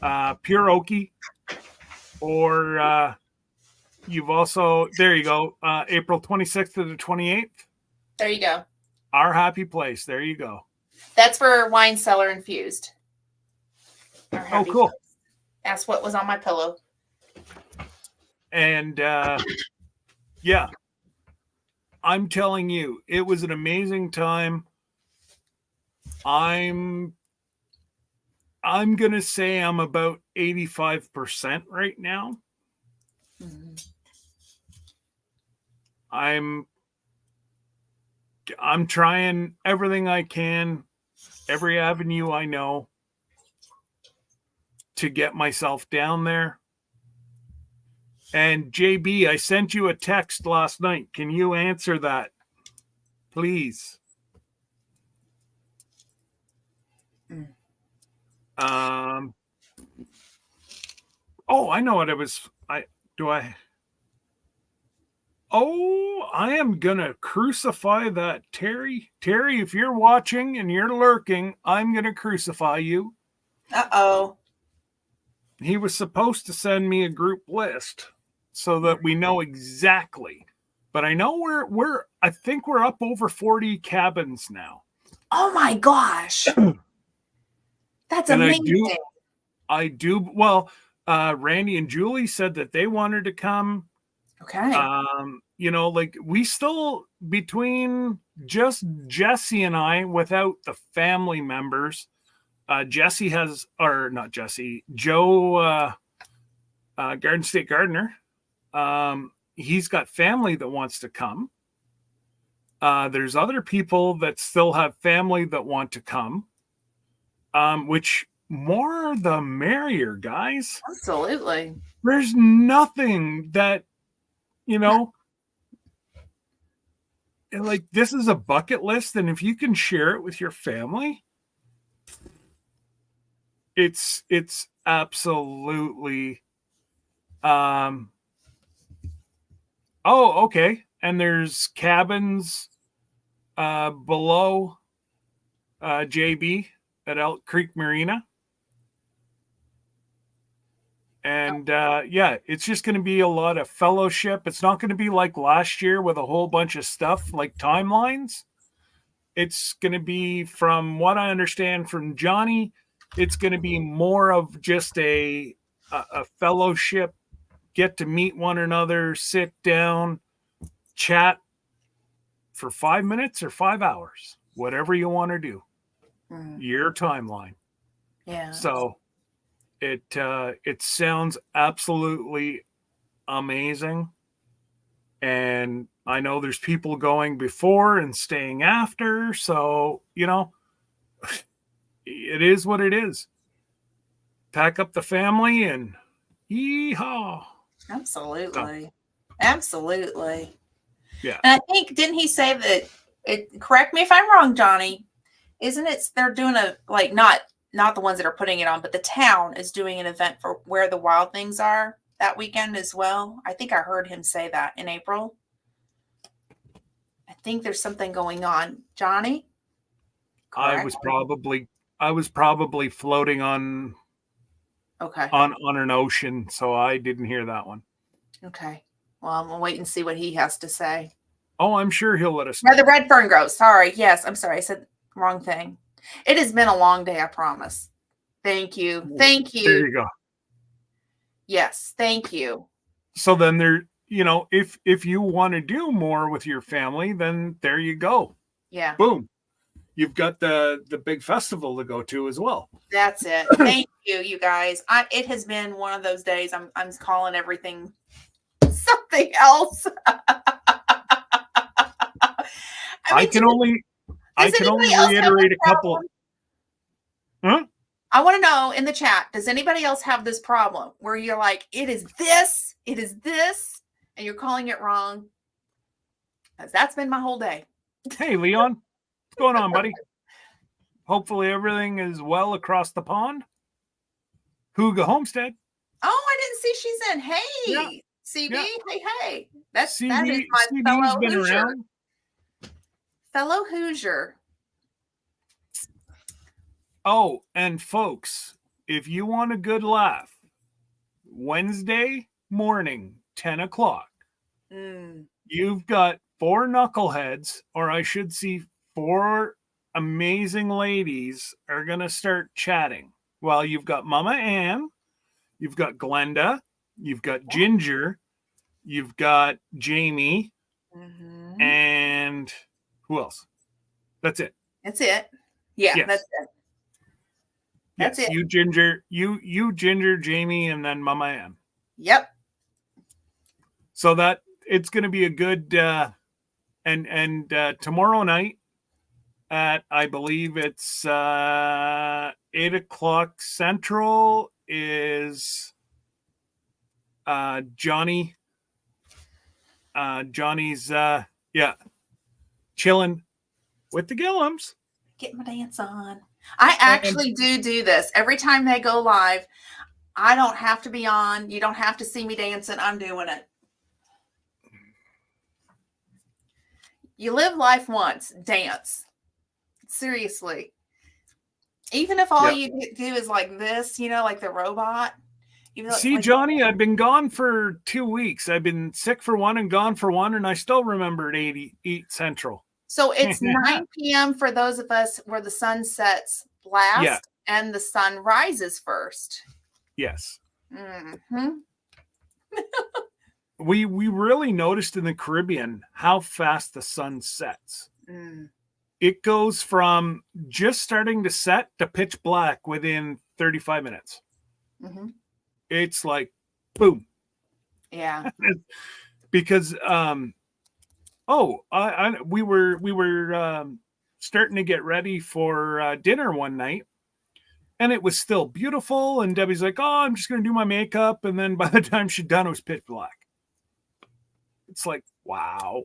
Pure Okie, or you've also, there you go, April 26th to the 28th. There you go. Our happy place. There you go. That's for wine cellar infused. Oh, cool. Place. That's what was on my pillow. And yeah, I'm telling you, it was an amazing time. I'm gonna say I'm about 85% right now. Mm-hmm. I'm trying everything I can, every avenue I know, to get myself down there. And JB, I sent you a text last night. Can you answer that, please? Oh, I know what it was. I am gonna crucify that Terry. Terry, if you're watching and you're lurking, I'm gonna crucify you. Uh-oh. He was supposed to send me a group list so that we know exactly. But I know I think we're up over 40 cabins now. Oh my gosh. That's amazing. I do. Well, Randy and Julie said that they wanted to come. Okay. Like, we still, between just Jesse and I, without the family members, Jesse has, or not Jesse, Joe, Garden State Gardener. He's got family that wants to come. There's other people that still have family that want to come. Which more the merrier, guys. Absolutely. There's nothing that, like, this is a bucket list, and if you can share it with your family, it's absolutely okay. And there's cabins below JB at Elk Creek Marina. And it's just going to be a lot of fellowship. It's not going to be like last year with a whole bunch of stuff like timelines. It's going to be, from what I understand from Johnny, It's going to be more of just a fellowship, get to meet one another, sit down, chat for 5 minutes or 5 hours, whatever you want to do. Your timeline. Yeah. So it sounds absolutely amazing. And I know there's people going before and staying after. So, it is what it is. Pack up the family and yeehaw. Absolutely. Absolutely. Yeah. And I think, didn't he say that, correct me if I'm wrong, Johnny, isn't it, they're doing not the ones that are putting it on, but the town is doing an event for where the wild things are that weekend as well. I think I heard him say that in April. I think there's something going on. Johnny? Correct? I was probably floating on an ocean, so I didn't hear that one. Okay. Well, I'm gonna wait and see what he has to say. Oh, I'm sure he'll let us know. Where the red fern grows. Sorry. Yes, I'm sorry. I said wrong thing. It has been a long day, I promise. Thank you. Thank you. There you go. Yes, thank you. So then if you want to do more with your family, then there you go. Yeah. Boom. You've got the big festival to go to as well. That's it. Thank you, you guys. It has been one of those days. I'm calling everything something else. I can only reiterate a couple. Huh? I want to know in the chat, does anybody else have this problem where you're like, it is this, and you're calling it wrong? Because that's been my whole day. Hey, Leon. What's going on, buddy? Hopefully everything is well across the pond. Huga Homestead. Oh, I didn't see she's in. Hey, yeah. CB. Yeah. Hey. That is my fellow Hoosier. Around. Fellow Hoosier. Oh, and folks, if you want a good laugh, Wednesday morning, 10 o'clock, you've got 4 knuckleheads, or I should see 4 amazing ladies are going to start chatting. Well, you've got Mama Ann, you've got Glenda, you've got Ginger, you've got Jamie, and who else? That's it. That's it. Yeah, yes. That's it. That's it. You Ginger, Jamie, and then Mama Ann. Yep. So that it's going to be a good and tomorrow night at, I believe it's 8 o'clock Central is Johnny's chilling with the Gillums. Get my dance on. I actually do this every time they go live. I don't have to be on. You don't have to see me dancing. I'm doing it. You live life once. Dance. Seriously. Even if all you do is like this, like the robot. See, like, Johnny, I've been gone for 2 weeks. I've been sick for one and gone for one, and I still remember at 8 Central. So it's 9 p.m. for those of us where the sun sets last and the sun rises first. Yes. We really noticed in the Caribbean how fast the sun sets. It goes from just starting to set to pitch black within 35 minutes. It's like, boom. Yeah. Because, we were starting to get ready for dinner one night, and it was still beautiful. And Debbie's like, "Oh, I'm just going to do my makeup." And then by the time she'd done, it was pitch black. It's like, wow.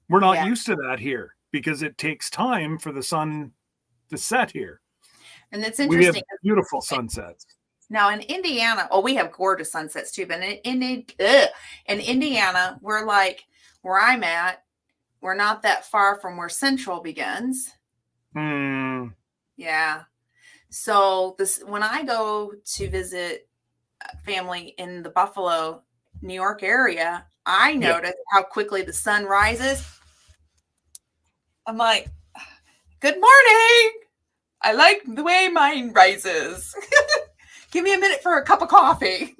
We're not used to that here because it takes time for the sun to set here. And it's interesting. We have beautiful sunsets. Now in Indiana, we have gorgeous sunsets too. But in Indiana, we're like where I'm at. We're not that far from where Central begins. Yeah. So when I go to visit family in the Buffalo, New York area, I notice how quickly the sun rises. I'm like, good morning. I like the way mine rises. Give me a minute for a cup of coffee.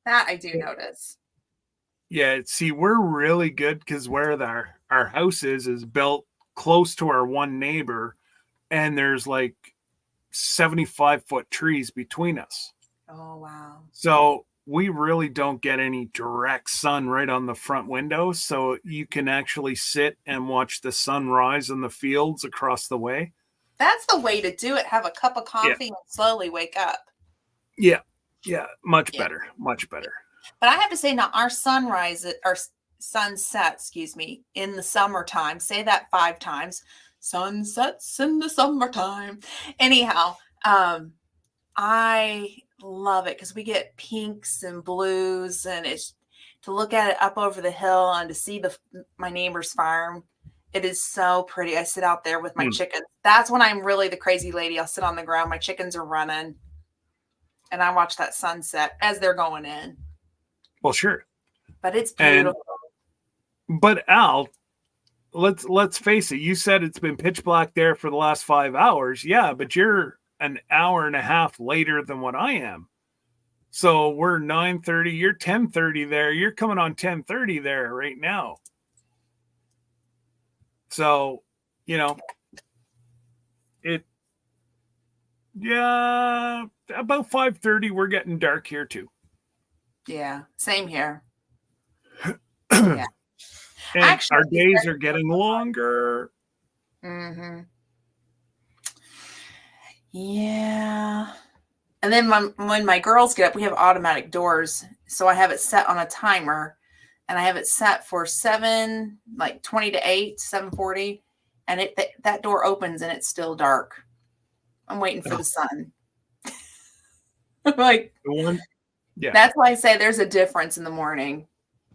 That I do notice. Yeah, see, we're really good because where our house is built close to our one neighbor, and there's like 75-foot trees between us. Oh, wow. So we really don't get any direct sun right on the front window. So you can actually sit and watch the sunrise in the fields across the way. That's the way to do it. Have a cup of coffee and slowly wake up. Yeah. Yeah. Much better. Much better. But I have to say now our sunset, excuse me, in the summertime, say that 5 times. Sunsets in the summertime. Anyhow, I love it because we get pinks and blues, and it's to look at it up over the hill and to see my neighbor's farm. It is so pretty. I sit out there with my chickens. That's when I'm really the crazy lady. I'll sit on the ground. My chickens are running, and I watch that sunset as they're going in. Well, sure. But it's beautiful. But Al, let's face it. You said it's been pitch black there for the last 5 hours. Yeah, but you're an hour and a half later than what I am. So we're 9:30. You're 10:30 there. You're coming on 10:30 there right now. So, about 5:30, we're getting dark here too. Yeah, same here. Yeah. And actually, our days are getting longer. Mm-hmm. Yeah. And then when my girls get up, we have automatic doors. So I have it set on a timer, and I have it set for 20 to 8, 7:40. And that door opens and it's still dark. I'm waiting for the sun. That's why I say there's a difference in the morning.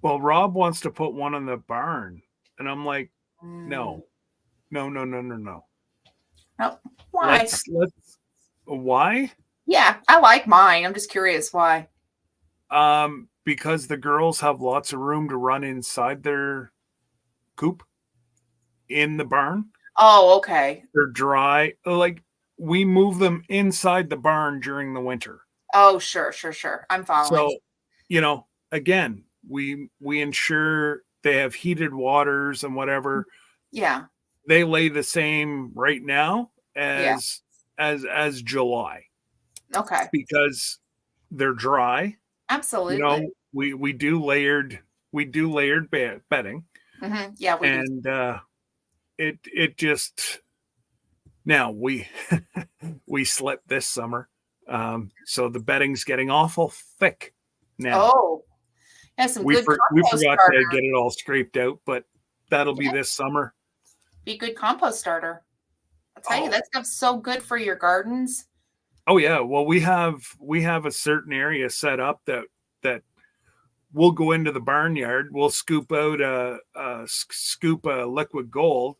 Well, Rob wants to put one in the barn, and I'm like, no. Oh, why? Why? Yeah, I like mine. I'm just curious why. Because the girls have lots of room to run inside their coop in the barn. Oh, okay. They're dry. Like, we move them inside the barn during the winter. Oh, sure. I'm following. So, again, we ensure they have heated waters and whatever. Yeah. They lay the same right now as July. Okay. Because they're dry. Absolutely. We do layered bedding. Mm-hmm. Yeah, we do. And it just now we slept this summer. So the bedding's getting awful thick now. Oh, yeah, we forgot to get it all scraped out, but that'll be this summer. Be a good compost starter. I'll tell you, that stuff's so good for your gardens. Oh yeah, well we have a certain area set up that we'll go into the barnyard, we'll scoop out a scoop of liquid gold,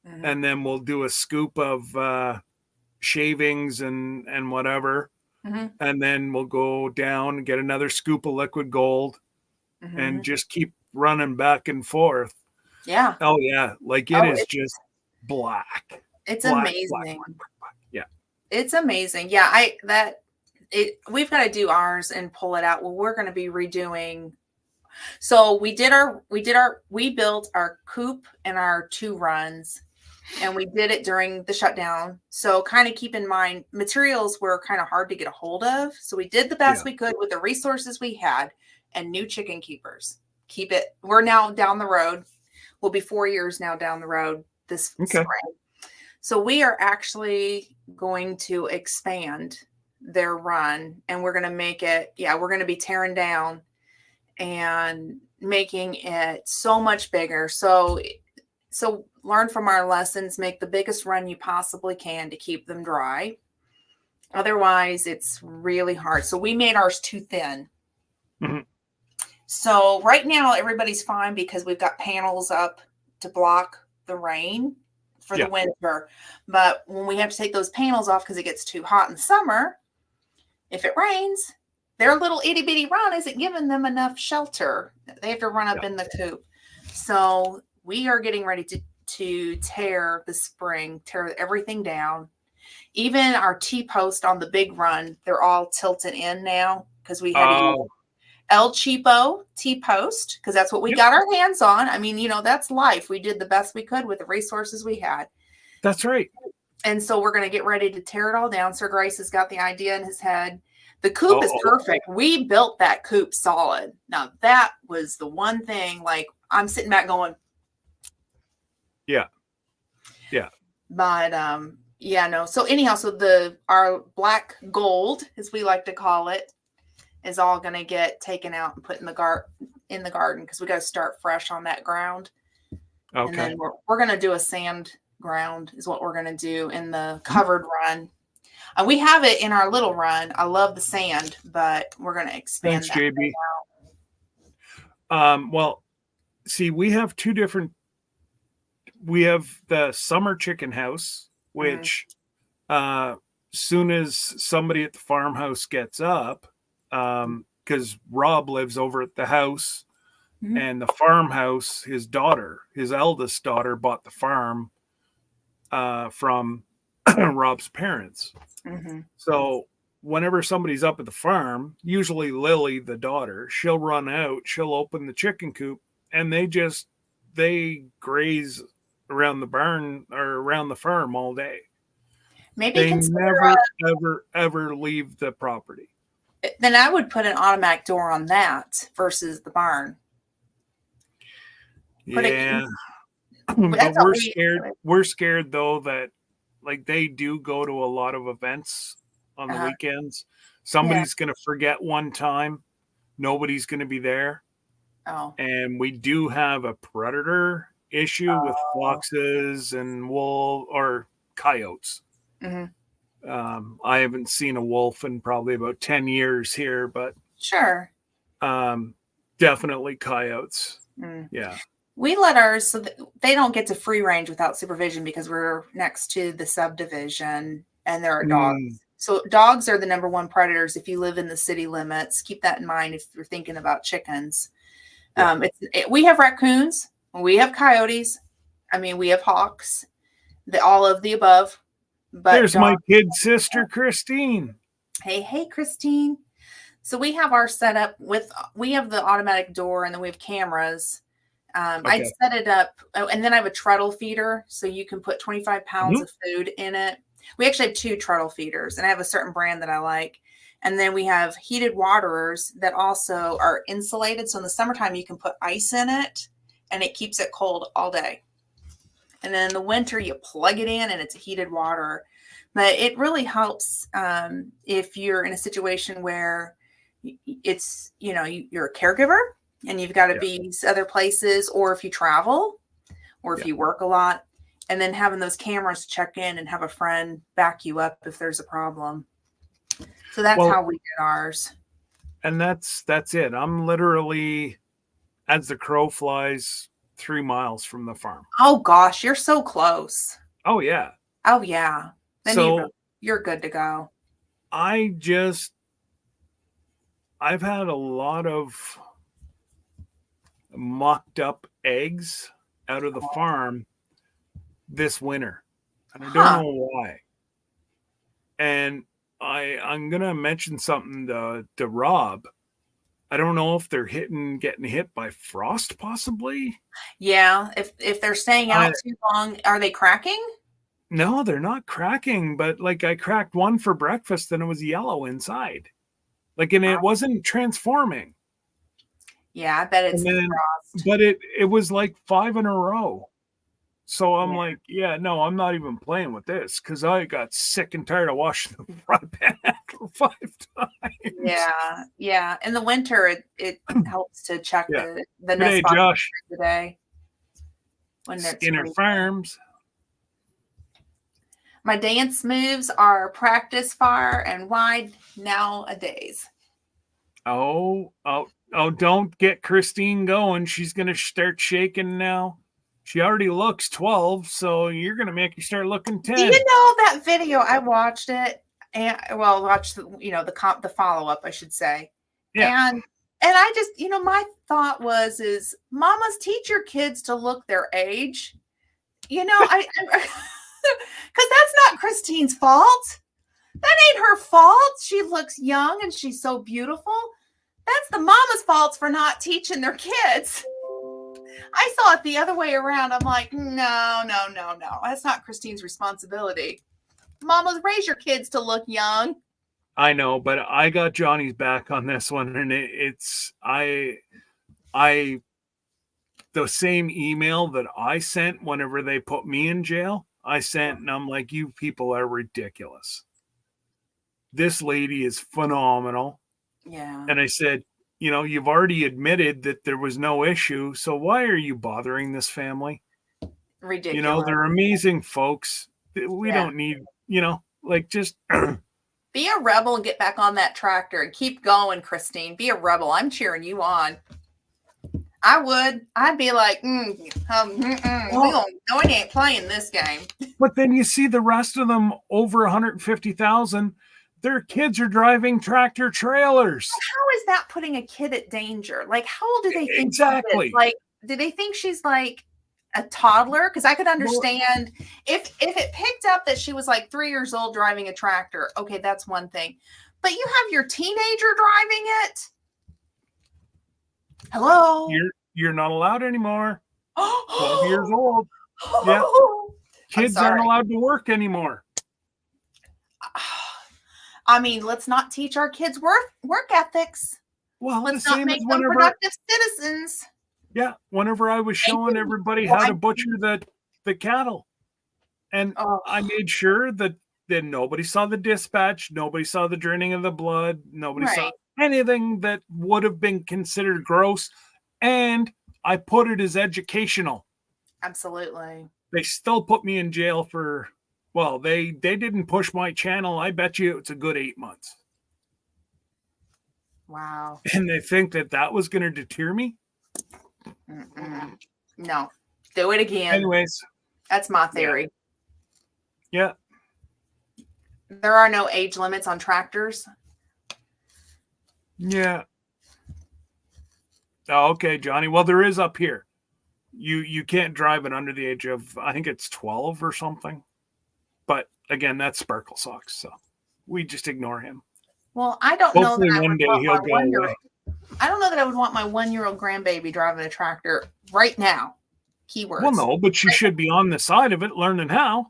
and then we'll do a scoop of shavings and whatever, and then we'll go down and get another scoop of liquid gold, and just keep running back and forth. Yeah. Oh yeah, like it is just black. It's amazing. Black. Yeah. It's amazing. Yeah, we've got to do ours and pull it out. Well, we're going to be redoing. So we built our coop and our 2 runs, and we did it during the shutdown. So kind of keep in mind, materials were kind of hard to get a hold of. So we did the best we could with the resources we had and new chicken keepers. We're now down the road. We'll be 4 years now down the road this spring. So we are actually going to expand their run, and we're going to make it, we're going to be tearing down and making it so much bigger. So learn from our lessons, make the biggest run you possibly can to keep them dry. Otherwise, it's really hard. So we made ours too thin. Mm-hmm. So right now, everybody's fine because we've got panels up to block the rain for the winter. But when we have to take those panels off because it gets too hot in summer, if it rains, their little itty bitty run isn't giving them enough shelter. They have to run up in the coop. So we are getting ready to tear the spring, tear everything down. Even our T-post on the big run, they're all tilted in now because we had to use El Cheapo T-post because that's what we got our hands on. I mean, that's life. We did the best we could with the resources we had. That's right. And so we're going to get ready to tear it all down. Sir Grace has got the idea in his head. The coop is perfect. We built that coop solid. Now, that was the one thing, like, I'm sitting back going, yeah. But, no. So anyhow, our black gold, as we like to call it, is all going to get taken out and put in the garden because we got to start fresh on that ground. Okay. And then we're going to do a sand ground is what we're going to do in the covered run. We have it in our little run. I love the sand, but we're going to expand that JB. Well, see, we have two different. We have the summer chicken house, which soon as somebody at the farmhouse gets up, because Rob lives over at the house, and the farmhouse, his eldest daughter, bought the farm from Rob's parents. So whenever somebody's up at the farm, usually Lily, the daughter, she'll run out, she'll open the chicken coop, and they graze around the barn or around the farm all day. Maybe they never ever leave the property. Then I would put an automatic door on that versus the barn. But we're scared though that like they do go to a lot of events on the weekends. Somebody's going to forget one time. Nobody's going to be there. And we do have a predator issue with foxes and wolves or coyotes. I haven't seen a wolf in probably about 10 years here, but sure. Definitely coyotes. Yeah. We let ours so that they don't get to free range without supervision because we're next to the subdivision and there are dogs. So dogs are the number one predators if you live in the city limits. Keep that in mind if you're thinking about chickens. We have raccoons. We have coyotes. I mean, we have hawks. All of the above. But there's my kid sister, Christine. Hey, Christine. So we have our setup we have the automatic door and then we have cameras. I'd set it up, and then I have a treadle feeder, so you can put 25 pounds of food in it. We actually have 2 treadle feeders, and I have a certain brand that I like. And then we have heated waterers that also are insulated, so in the summertime you can put ice in it, and it keeps it cold all day. And then in the winter you plug it in, and it's a heated water. But it really helps if you're in a situation where it's, you're a caregiver, and you've got to be other places, or if you travel, or if you work a lot, and then having those cameras check in and have a friend back you up if there's a problem. So that's how we did ours. And that's it. I'm literally, as the crow flies, 3 miles from the farm. Oh gosh, you're so close. Oh yeah. Oh yeah. Then you're good to go. I've had a lot of mucked up eggs out of the farm this winter, and I don't know why. And I'm gonna mention something to Rob. I don't know if they're getting hit by frost, possibly. Yeah, if they're staying out too long, are they cracking? No, they're not cracking. But like I cracked one for breakfast, and it was yellow inside, and it wasn't transforming. Yeah, I bet it's frost. But it was like 5 in a row. So I'm like, no, I'm not even playing with this because I got sick and tired of washing the front pan after 5 times. Yeah. In the winter, it helps to check the nest box. Hey, Josh. Today. When Skinner Farms. My dance moves are practice, far, and wide nowadays. Oh, don't get Christine going. She's going to start shaking now. She already looks 12, so you're going to make her start looking 10. Do you know that video? I watched it, and watched the follow-up, I should say. Yeah. And I just, my thought is mamas, teach your kids to look their age. I because that's not Christine's fault. That ain't her fault. She looks young and she's so beautiful. That's the mama's fault for not teaching their kids. I saw it the other way around. I'm like, no. That's not Christine's responsibility. Mamas, raise your kids to look young. I know, but I got Johnny's back on this one, and it's the same email that I sent whenever they put me in jail, I sent, and I'm like, you people are ridiculous. This lady is phenomenal. Yeah. And I said, you've already admitted that there was no issue, so why are you bothering this family? Ridiculous. They're amazing folks. We don't need, just be a rebel and get back on that tractor and keep going, Christine. Be a rebel. I'm cheering you on. I would. I'd be like, we ain't playing this game. But then you see the rest of them over 150,000. Their kids are driving tractor trailers. How is that putting a kid at danger? Like, how old do they think? Exactly. Like, do they think she's like a toddler? Because I could understand if it picked up that she was like 3 years old driving a tractor. Okay, that's one thing. But you have your teenager driving it. Hello. You're not allowed anymore. 12 years old. Yeah. Kids aren't allowed to work anymore. I mean, let's not teach our kids work ethics. Well, let's not make them productive citizens. Yeah, whenever I was showing everybody how to butcher the cattle, and I made sure that nobody saw the dispatch, nobody saw the draining of the blood, nobody saw anything that would have been considered gross, and I put it as educational. Absolutely. They still put me in jail for, well, they didn't push my channel. I bet you it's a good 8 months. Wow. And they think that was going to deter me? No. Do it again. Anyways. That's my theory. Yeah. There are no age limits on tractors. Yeah. Oh, okay, Johnny. Well, there is up here. You can't drive it under the age of, I think it's 12 or something. But again, that's Sparkle Socks, so we just ignore him. Well, I don't know that one day he'll go away. I don't know that I would want my 1-year-old grandbaby driving a tractor right now. Keywords. Well, no, but she should be on the side of it, learning how.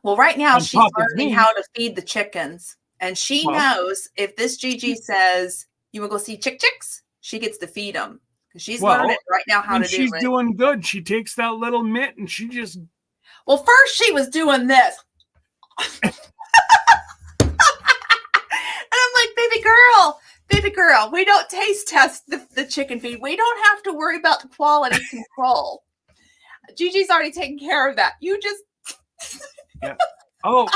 Well, right now she's learning how to feed the chickens, and she knows if this Gigi says you will go see chicks, she gets to feed them because she's learning right now how to do it. She's doing good. She takes that little mitt and she just. Well, first she was doing this. And I'm like, baby girl, we don't taste test the chicken feed. We don't have to worry about the quality control. Gigi's already taken care of that. You just. Yeah. Oh,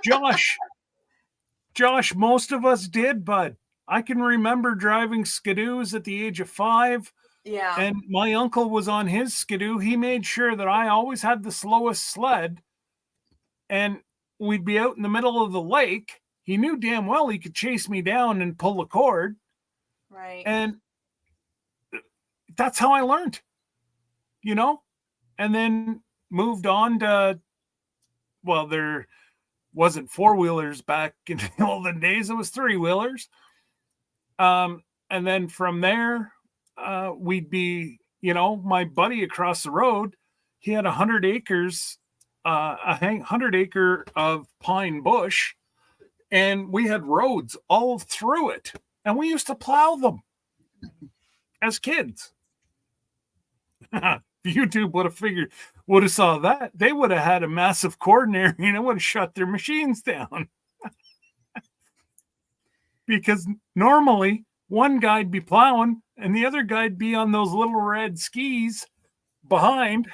Josh, most of us did, bud. I can remember driving skidoos at the age of 5. Yeah. And my uncle was on his skidoo. He made sure that I always had the slowest sled. And we'd be out in the middle of the lake. He knew damn well he could chase me down and pull the cord. Right. And that's how I learned, and then moved on to, well, there wasn't 4-wheelers back in the olden days. It was 3-wheelers. And then from there, we'd be, my buddy across the road, he had 100 acres, a 100-acre of pine bush, and we had roads all through it, and we used to plow them as kids. YouTube would have saw that, they would have had a massive cordon area and it would have shut their machines down. Because normally one guy'd be plowing and the other guy'd be on those little red skis behind.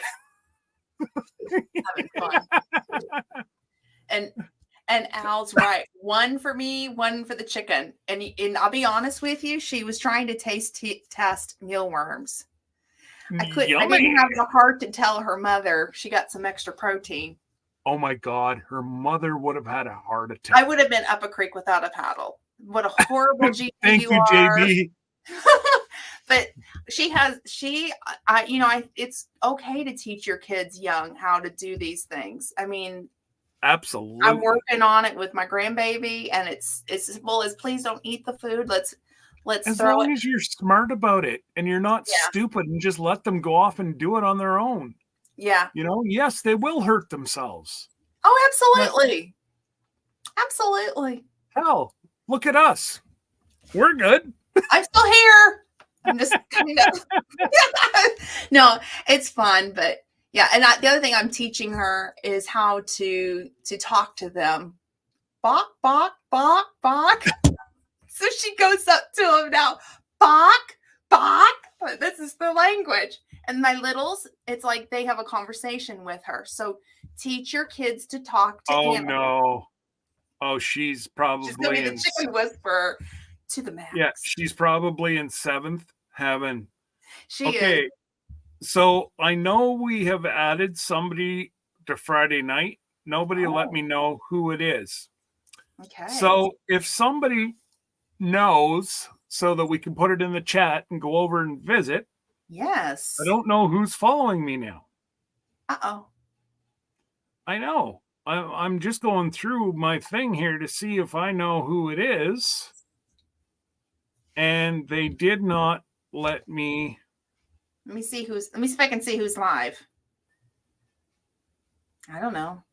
Having fun. And Al's right. One for me, one for the chicken. And I'll be honest with you, she was trying to test mealworms. I didn't have the heart to tell her mother she got some extra protein. Oh my God, her mother would have had a heart attack. I would have been up a creek without a paddle. What a horrible GP Thank you, JB. But it's okay to teach your kids young how to do these things. I mean, Absolutely. I'm working on it with my grandbaby, and it's as simple as please don't eat the food. Let's As throw long it. as you're smart about it and you're not Yeah. stupid and just let them go off and do it on their own. Yeah. Yes, they will hurt themselves. Oh, absolutely. Absolutely. Hell, look at us. We're good. I'm still here. I'm just kind of no, it's fun, but yeah. And the other thing I'm teaching her is how to talk to them. Bok, bok, bok, bok. So she goes up to them now. Bok, bok. This is the language. And my littles, it's like they have a conversation with her. So teach your kids to talk to animals. No. Oh, she's probably She's going to be the chicken whisperer to the max. Yeah, she's probably in 7th heaven. She is. So I know we have added somebody to Friday night. Nobody let me know who it is. Okay. So if somebody knows so that we can put it in the chat and go over and visit. Yes. I don't know who's following me now. Uh-oh. I know. I'm just going through my thing here to see if I know who it is. And they did not let me. Let me see if I can see who's live. I don't know.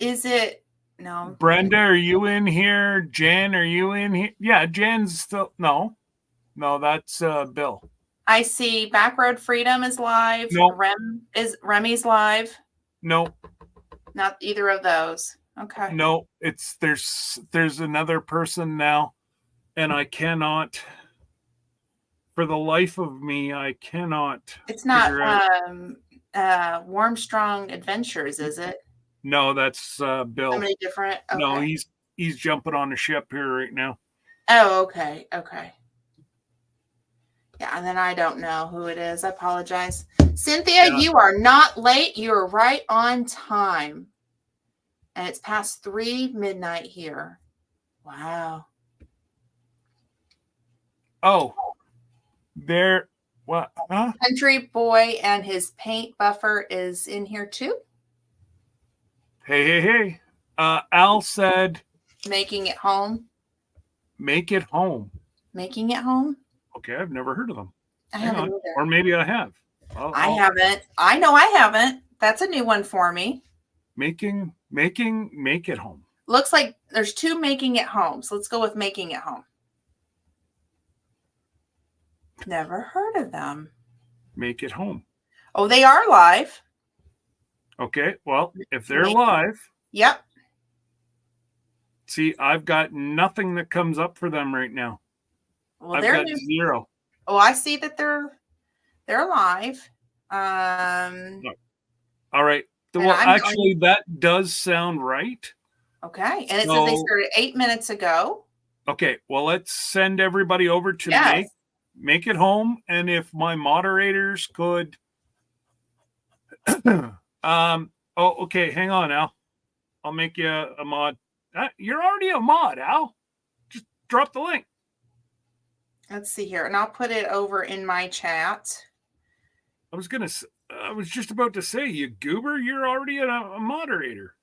Is it no? Brenda, are you in here? Jen, are you in here? Yeah, Jen's still no, that's Bill. I see Back Road Freedom is live. No. Remy's live. No. Not either of those. Okay. No, there's another person now, and I cannot, for the life of me, I cannot. It's not Warmstrong Adventures, is it? No, that's Bill. Somebody different? Okay. No, he's jumping on a ship here right now. Oh, okay. Okay. Yeah, and then I don't know who it is. I apologize. Cynthia, you are not late. You're right on time. And it's past 3 midnight here. Wow. Oh, there. What? Huh? Country Boy and his paint buffer is in here too. Hey. Al said, Making it home. Make it home. Making it home? Okay, I've never heard of them. I haven't either. Or maybe I have. I haven't. I know I haven't. That's a new one for me. Make it home. Looks like there's 2 making it home. So let's go with making it home. Never heard of them. Make it home. Oh, they are live. Okay, well, if they're live. Yep. See, I've got nothing that comes up for them right now. Well, I've got 0. Oh, I see that they're live. All right. Well, actually, that does sound right. Okay. And it says they started 8 minutes ago. Okay. Well, let's send everybody over to make it home. And if my moderators could. Okay. Hang on, Al. I'll make you a mod. You're already a mod, Al. Just drop the link. Let's see here. And I'll put it over in my chat. I was just about to say, you goober, you're already a moderator.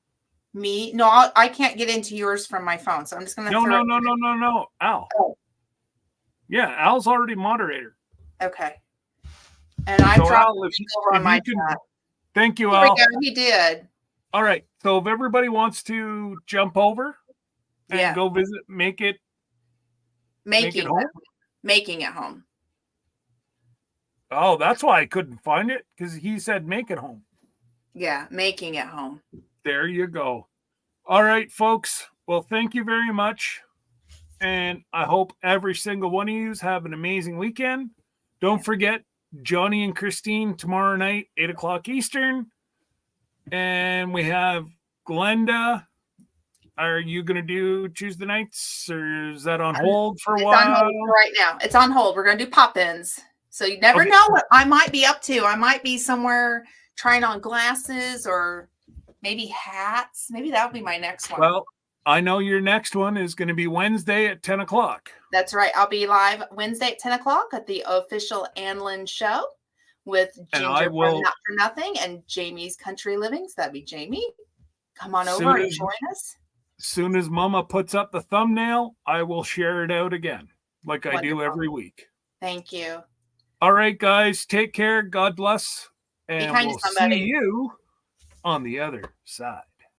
Me? No, I can't get into yours from my phone. So I'm just going to No. Al. Oh. Yeah, Al's already moderator. Okay. And I dropped it over on my chat. Thank you, Al. He did. All right. So if everybody wants to jump over and go visit, Making it home. Oh, that's why I couldn't find it, because he said make it home. Yeah, making it home. There you go. All right, folks. Well, thank you very much. And I hope every single one of you have an amazing weekend. Don't forget, Johnny and Christine tomorrow night, 8:00 Eastern. And we have Glenda. Are you going to do Tuesday nights, or is that on hold for a while? It's on hold right now. It's on hold. We're going to do pop-ins. So you never know what I might be up to. I might be somewhere trying on glasses or maybe hats. Maybe that'll be my next one. Well, I know your next one is going to be Wednesday at 10 o'clock. That's right. I'll be live Wednesday at 10 o'clock at the official Anlin show with Ginger from Not For Nothing and Jamie's Country Living. So that'd be Jamie. Come on over and join us. As soon as Mama puts up the thumbnail, I will share it out again, like I do every week. Thank you. All right, guys. Take care. God bless. And we'll see you on the other side.